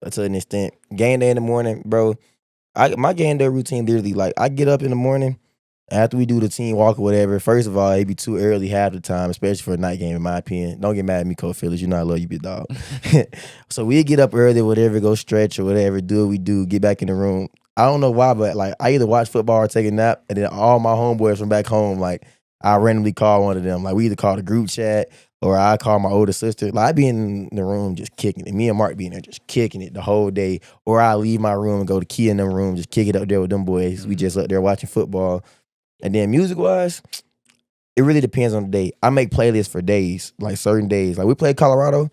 To an extent, game day in the morning, bro. My game day routine literally like I get up in the morning after we do the team walk or whatever. First of all, it be too early half the time, especially for a night game. In my opinion, don't get mad at me, Coach Phillips. You know I love you, big dog. So we get up early, whatever, go stretch or whatever, do what we do, get back in the room. I don't know why, but like I either watch football or take a nap, and then all my homeboys from back home, like I randomly call one of them. Like we either call the group chat or I call my older sister. Like I be in the room just kicking it. Me and Mark be in there just kicking it the whole day. Or I leave my room and go to Key in them room, just kick it up there with them boys. Mm-hmm. We just up there watching football. And then music-wise, it really depends on the day. I make playlists for days, like certain days. Like we played Colorado.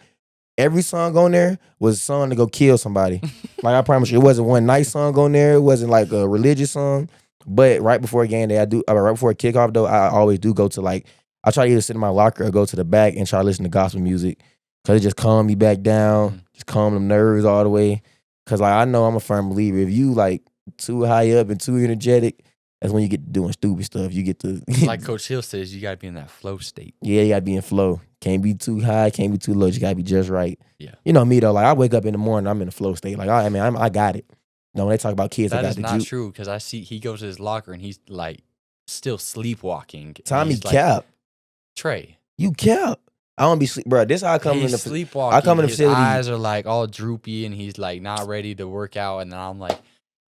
Every song on there was a song to go kill somebody. Like I promise you, it wasn't one nice song on there. It wasn't like a religious song. But right before a game day, right before a kickoff though, I always do go to like, I try to either sit in my locker or go to the back and try to listen to gospel music. Cause it just calm me back down, just calm them nerves all the way. Cause like I know I'm a firm believer. If you like too high up and too energetic, that's when you get to doing stupid stuff. You get to like Coach Hill says, you gotta be in that flow state. Yeah, you gotta be in flow. Can't be too high, can't be too low. You gotta be just right. Yeah. You know me though. Like I wake up in the morning, I'm in a flow state. Like I got it. No, when they talk about kids, that I got is the not juke. true because I see he goes to his locker and he's like still sleepwalking. Tommy he's cap. Tre. You cap. I don't be sleep, bro. This how I come in He's the sleepwalking. I come in the His facility. eyes are like all droopy, and he's like not ready to work out. And then I'm like,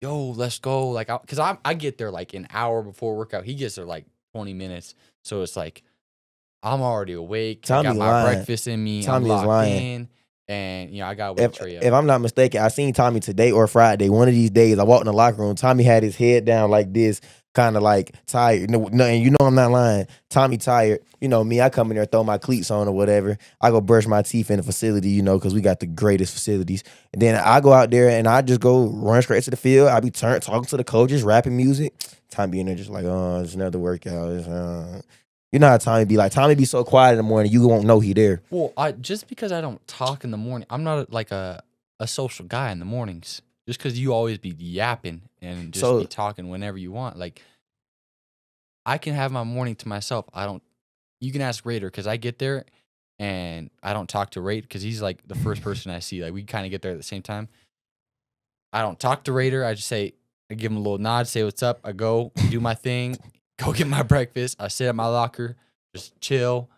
"Yo, let's go!" Like, cause I get there like an hour before workout. He gets there like 20 minutes. So it's like I'm already awake. I Tommy got my lying. breakfast in me. Tommy I'm is locked lying. in, and I got to wake Trey up. If I'm not mistaken, I seen Tommy today or Friday. One of these days, I walked in the locker room. Tommy had his head down like this, kind of like tired. No, and you know I'm not lying. Tommy tired. You know me. I come in there, throw my cleats on or whatever. I go brush my teeth in the facility, because we got the greatest facilities. And then I go out there and I just go run straight to the field. I be talking to the coaches, rapping music. Tommy in there just like, it's another workout. You know how Tommy be like. Tommy be so quiet in the morning, you won't know he there. Well, just because I don't talk in the morning, I'm not like a social guy in the mornings. Just because you always be yapping and just be talking whenever you want. Like, I can have my morning to myself. You can ask Raider because I get there and I don't talk to Raider because he's like the first person I see. Like, we kind of get there at the same time. I don't talk to Raider. I just I give him a little nod, say what's up. I go do my thing, go get my breakfast. I sit at my locker, just chill,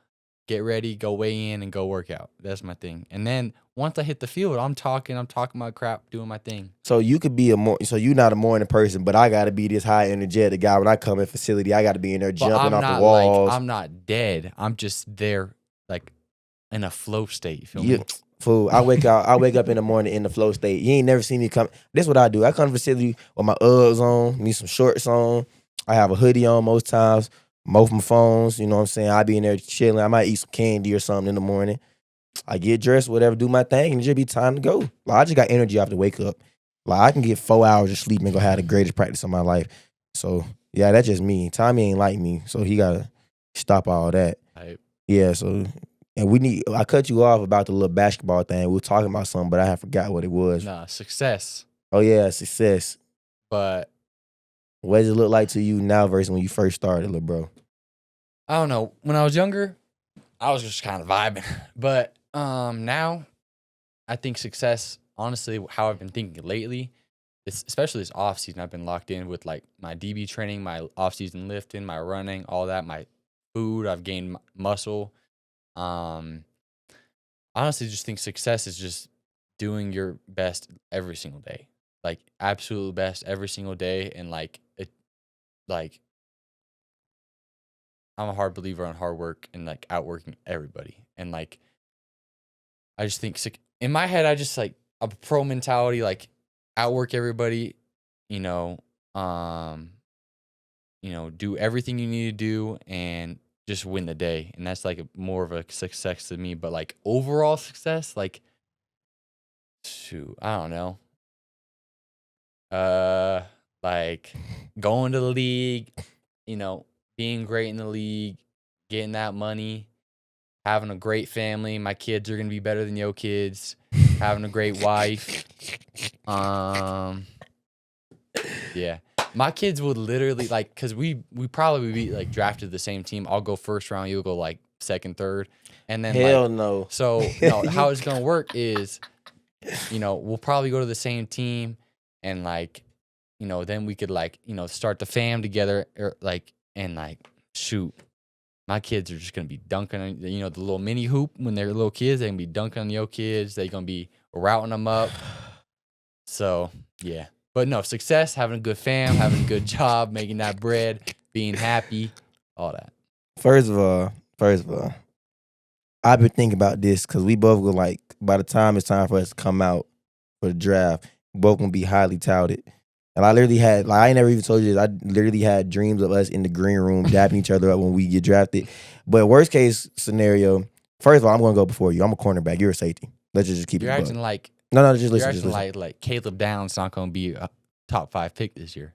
get ready, go weigh in, and go work out. That's my thing. And then once I hit the field, I'm talking my crap, doing my thing. So you could be so you're not a morning person, but I gotta be this high energetic guy. When I come in facility, I gotta be in there jumping off the walls. I'm not dead. I'm just there, like in a flow state. You feel me? Fool, I wake up in the morning in the flow state. You ain't never seen me come. This is what I do. I come to facility with my Uggs on, me some shorts on. I have a hoodie on most times, both my phones. You know what I'm saying? I be in there chilling. I might eat some candy or something in the morning. I get dressed, whatever, do my thing, and it just be time to go. Like, I just got energy after wake up. Like, I can get 4 hours of sleep and go have the greatest practice of my life. So, yeah, that's just me. Tommy ain't like me, so he got to stop all that. Right. Yeah, so, and I cut you off about the little basketball thing. We were talking about something, but I have forgot what it was. Nah, success. Oh, yeah, success. But what does it look like to you now versus when you first started, little bro? I don't know. When I was younger, I was just kind of vibing. But now, I think success, honestly, how I've been thinking lately, especially this offseason, I've been locked in with like my DB training, my offseason lifting, my running, all that, my food. I've gained muscle. Honestly, just think success is just doing your best every single day, like absolute best every single day, and I'm a hard believer on hard work and like outworking everybody, and like I just think in my head, I just like a pro mentality, like outwork everybody, do everything you need to do and just win the day. And that's like more of a success to me. But like overall success, like, shoot, I don't know. Like going to the league, being great in the league, getting that money, having a great family. My kids are gonna be better than your kids. Having a great wife. Yeah. My kids would literally because we probably be like drafted the same team. I'll go first round, you'll go like second, third, and then hell no. So no, how it's gonna work is, we'll probably go to the same team, and then we could start the fam together, shoot. My kids are just gonna be dunking on, the little mini hoop when they're little kids. They're gonna be dunking on your kids. They're gonna be routing them up. So yeah, but no, success, having a good fam, having a good job, making that bread, being happy, all that. First of all, I've been thinking about this because we both go by the time it's time for us to come out for the draft, we both gonna be highly touted. And I literally had, I ain't never even told you this, I literally had dreams of us in the green room dapping each other up when we get drafted. But worst case scenario, first of all, I'm going to go before you. I'm a cornerback. You're a safety. Let's just keep it. You're acting like... No, just listen. You're acting like Caleb Downs not going to be a top 5 pick this year.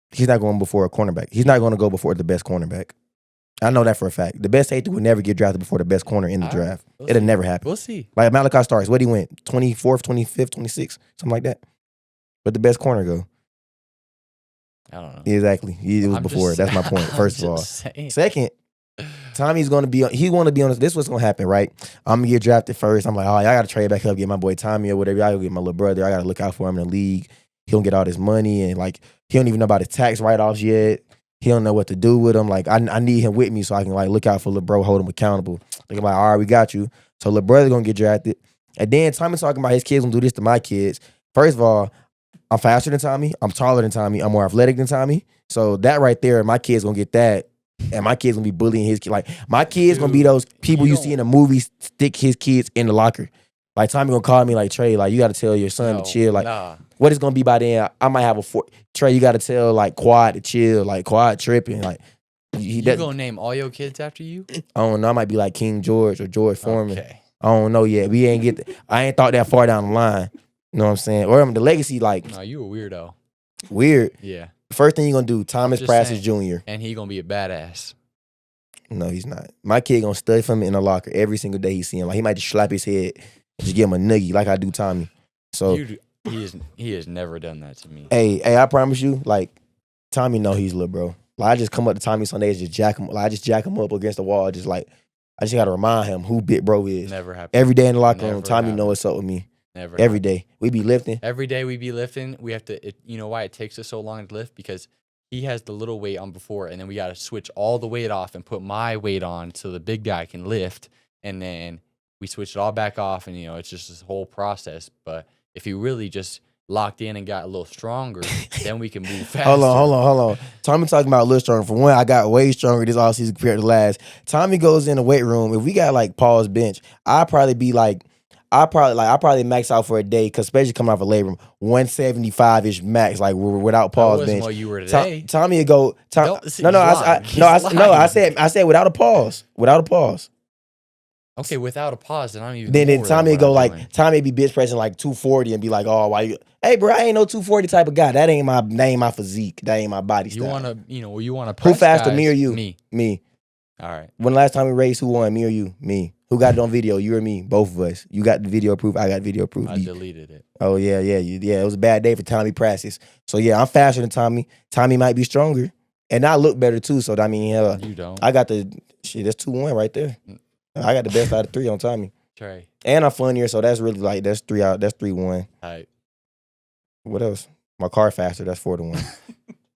He's not going before a cornerback. He's not going to go before the best cornerback. I know that for a fact. The best safety would never get drafted before the best corner in the draft. It'll never happen. We'll see. Like Malachi Starks, what he went? 24th, 25th, 26th, something like that. But the best corner go. I don't know. Exactly. It was before. That's my point, first of all. Saying. Second, Tommy's going to be on. He want to be on this. This is what's going to happen, right? I'm going to get drafted first. I'm like, I got to trade back up, get my boy Tommy or whatever. I go get my little brother. I got to look out for him in the league. He don't get all this money and he don't even know about his tax write-offs yet. he don't know what to do with him. Like I need him with me so I can like look out for little bro, hold him accountable. Like I'm like, all right, we got you. So little brother gonna get drafted. And then Tommy talking about his kids gonna do this to my kids. First of all, I'm faster than Tommy. I'm taller than Tommy. I'm more athletic than Tommy. So that right there, my kids gonna get that. And my kids gonna be bullying his kid. Like my kids gonna be those people you see in the movies stick his kids in the locker. Like Tommy gonna call me like, Trey, like you gotta tell your son to chill. Like what it's gonna be by then, I might have Trey, you gotta tell like Quad to chill, like Quad tripping. Like you gonna name all your kids after you? I don't know. I might be like King George or George Foreman. Okay. I don't know yet. We ain't I ain't thought that far down the line. You know what I'm saying? Or the legacy, like No, you a weirdo. Weird. Yeah. First thing you gonna do, Thomas Prassas Jr. And he gonna be a badass. No, he's not. My kid gonna study from me in the locker every single day he see him. Like he might just slap his head and just give him a noogie like I do Tommy. So he has never done that to me. Hey, I promise you, like Tommy know he's little bro. Like I just come up to Tommy Sundays, just jack him. Like I just jack him up against the wall, just like I just gotta remind him who big bro is. Never happened. Every day in the locker room, Never Tommy happened. know what's up with me. Never. Every day we be lifting. Every day we be lifting. We have to. You know why it takes us so long to lift? Because he has the little weight on before, and then we got to switch all the weight off and put my weight on so the big guy can lift, and then we switch it all back off, and it's just this whole process. But if he really just locked in and got a little stronger, then we can move faster. Hold on. Tommy talking about a little stronger. For one, I got way stronger this offseason compared to last. Tommy goes in the weight room. If we got like Paul's bench, I probably max out for a day, cause especially coming off a labor room, 175-ish max, like without Paul's bench. What you were today. Tommy would go. I said without a pause. Okay, without a pause, then I'm even. Then Tommy would go like Tommy would be bench pressing like 240 and be like, oh, why you? Hey, bro, I ain't no 240 type of guy. That ain't my physique. That ain't my body style. You wanna. Who faster, guys? me or you? Me. All right. When the last time we raced, who won? Me or you? Me. Who got it on video? You or me? Both of us. You got the video proof. I got video proof. I deleted it. Oh yeah. It was a bad day for Tommy Prassas. So yeah, I'm faster than Tommy. Tommy might be stronger, and I look better too. So I mean, you don't. I got the shit. That's 2-1 right there. I got the best out of 3 on Tommy. Trey. And I'm funnier, so that's really like that's 3 out. That's 3-1. All right. What else? My car faster. That's 4-1.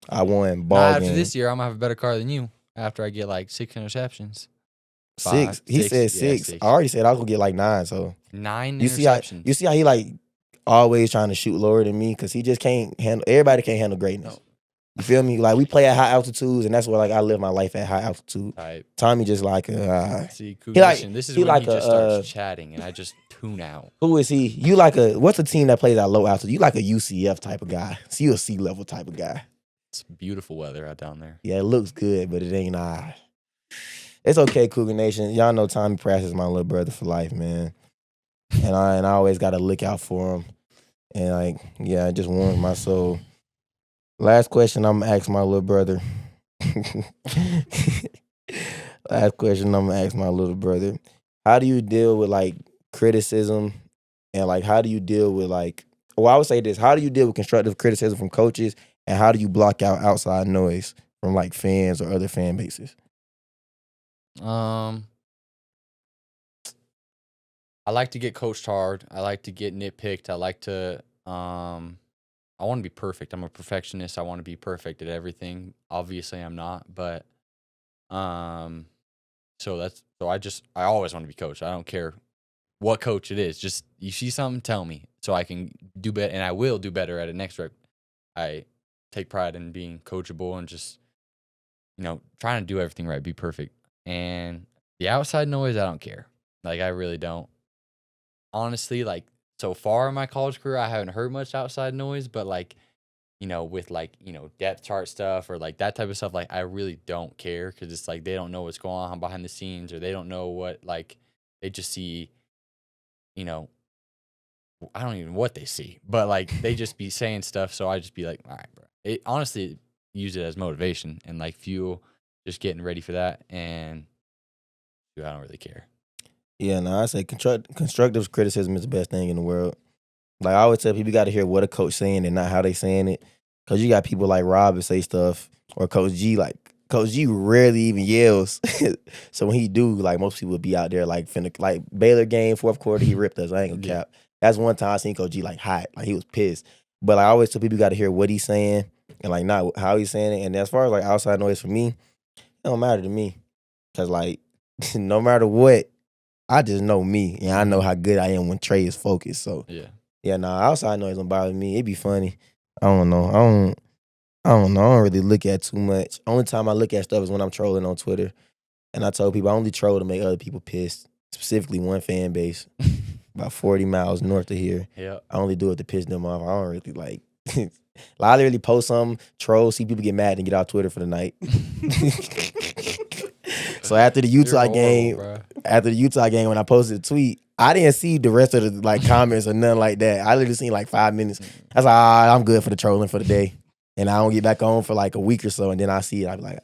I won ball after game. this year, I'm gonna have a better car than you. After I get like 6 interceptions. 6. He said 6. I already said I was gonna get like 9. So 9 you interceptions. See how he like always trying to shoot lower than me because he just can't handle. Everybody can't handle greatness. No. You feel me? Like we play at high altitudes, and that's where like I live my life at high altitude. Right. Tommy just like see, this is he when like he just starts chatting, and I just tune out. Who is he? You like what's a team that plays at low altitude? You like a UCF type of guy. So you a sea level type of guy. It's beautiful weather out down there. Yeah, it looks good, but it ain't. It's okay, Cougar Nation. Y'all know Tommy Prassas is my little brother for life, man. And I always got to look out for him. And like, yeah, it just warms my soul. Last question I'm gonna ask my little brother. Last question I'm gonna ask my little brother. How do you deal with like criticism, and like how do you deal with like? Well, I would say this: how do you deal with constructive criticism from coaches, and how do you block out outside noise from like fans or other fan bases? I like to get coached hard. I like to get nitpicked. I like to I want to be perfect. I'm a perfectionist. I want to be perfect at everything. Obviously I'm not, but I always want to be coached. I don't care what coach it is. Just you see something, tell me so I can do better, and I will do better at it next rep. I take pride in being coachable and just trying to do everything right, be perfect. And the outside noise, I don't care. Like, I really don't. Honestly, like, so far in my college career, I haven't heard much outside noise, but, like, with, like, depth chart stuff or, like, that type of stuff, like, I really don't care because it's, like, they don't know what's going on behind the scenes or they don't know what, like, they just see, I don't even know what they see, but, like, they just be saying stuff, so I just be like, all right, bro. Honestly, use it as motivation and, like, fuel. Just getting ready for that, and I don't really care. Yeah, no, I say constructive criticism is the best thing in the world. Like I always tell people, you got to hear what a coach saying and not how they saying it, because you got people like Rob that say stuff, or Coach G. Like Coach G rarely even yells, so when he do, like most people would be out there like like Baylor game 4th quarter, he ripped us. I ain't gonna cap. That's one time I seen Coach G like hot, like he was pissed. But I always tell people, you got to hear what he's saying and like not how he's saying it. And as far as like outside noise for me, it don't matter to me, cause like no matter what, I just know me, and I know how good I am when Trey is focused. So yeah, nah, outside noise don't bother me. It be funny. I don't know. I don't know. I don't really look at too much. Only time I look at stuff is when I'm trolling on Twitter. And I told people I only troll to make other people pissed. Specifically one fan base, about 40 miles north of here. Yeah. I only do it to piss them off. I don't really like. I literally post something, troll, see people get mad, and get off Twitter for the night. So after the Utah game, when I posted a tweet, I didn't see the rest of the like comments or nothing like that. I literally seen like 5 minutes. I was like, I'm good for the trolling for the day. And I don't get back on for like a week or so, and then I see it. I be like,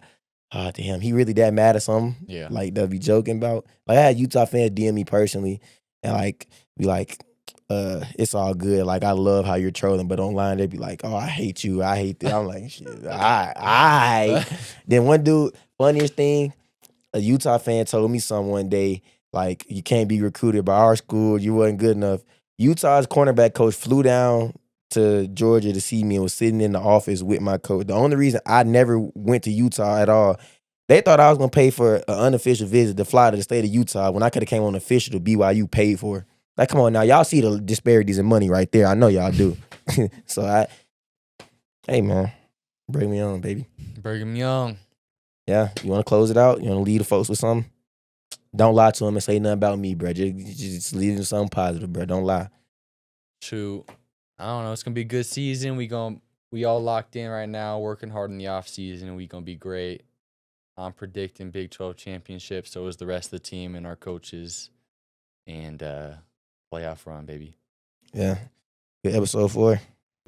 oh, damn, he really that mad at something? Yeah. Like, they'll be joking about. Like, I had Utah fans DM me personally and, like, be like, it's all good. Like, I love how you're trolling, but online they be like, oh, I hate you. I hate this. I'm like, shit, all right. Then one dude, funniest thing, a Utah fan told me something one day, like, you can't be recruited by our school. You wasn't good enough. Utah's cornerback coach flew down to Georgia to see me and was sitting in the office with my coach. The only reason I never went to Utah at all, they thought I was gonna pay for an unofficial visit to fly to the state of Utah when I could have came on official to BYU paid for. Like, come on now, y'all see the disparities in money right there. I know y'all do. So hey man, bring me on, baby. Brigham Young. Yeah, you want to close it out? You want to lead the folks with something? Don't lie to them and say nothing about me, bro. Just lead them with something positive, bro. Don't lie. Shoot. I don't know. It's gonna be a good season. We all locked in right now, working hard in the off season. We gonna be great. I'm predicting Big 12 championship. So is the rest of the team and our coaches, and playoff run, baby. Yeah. Good episode 4.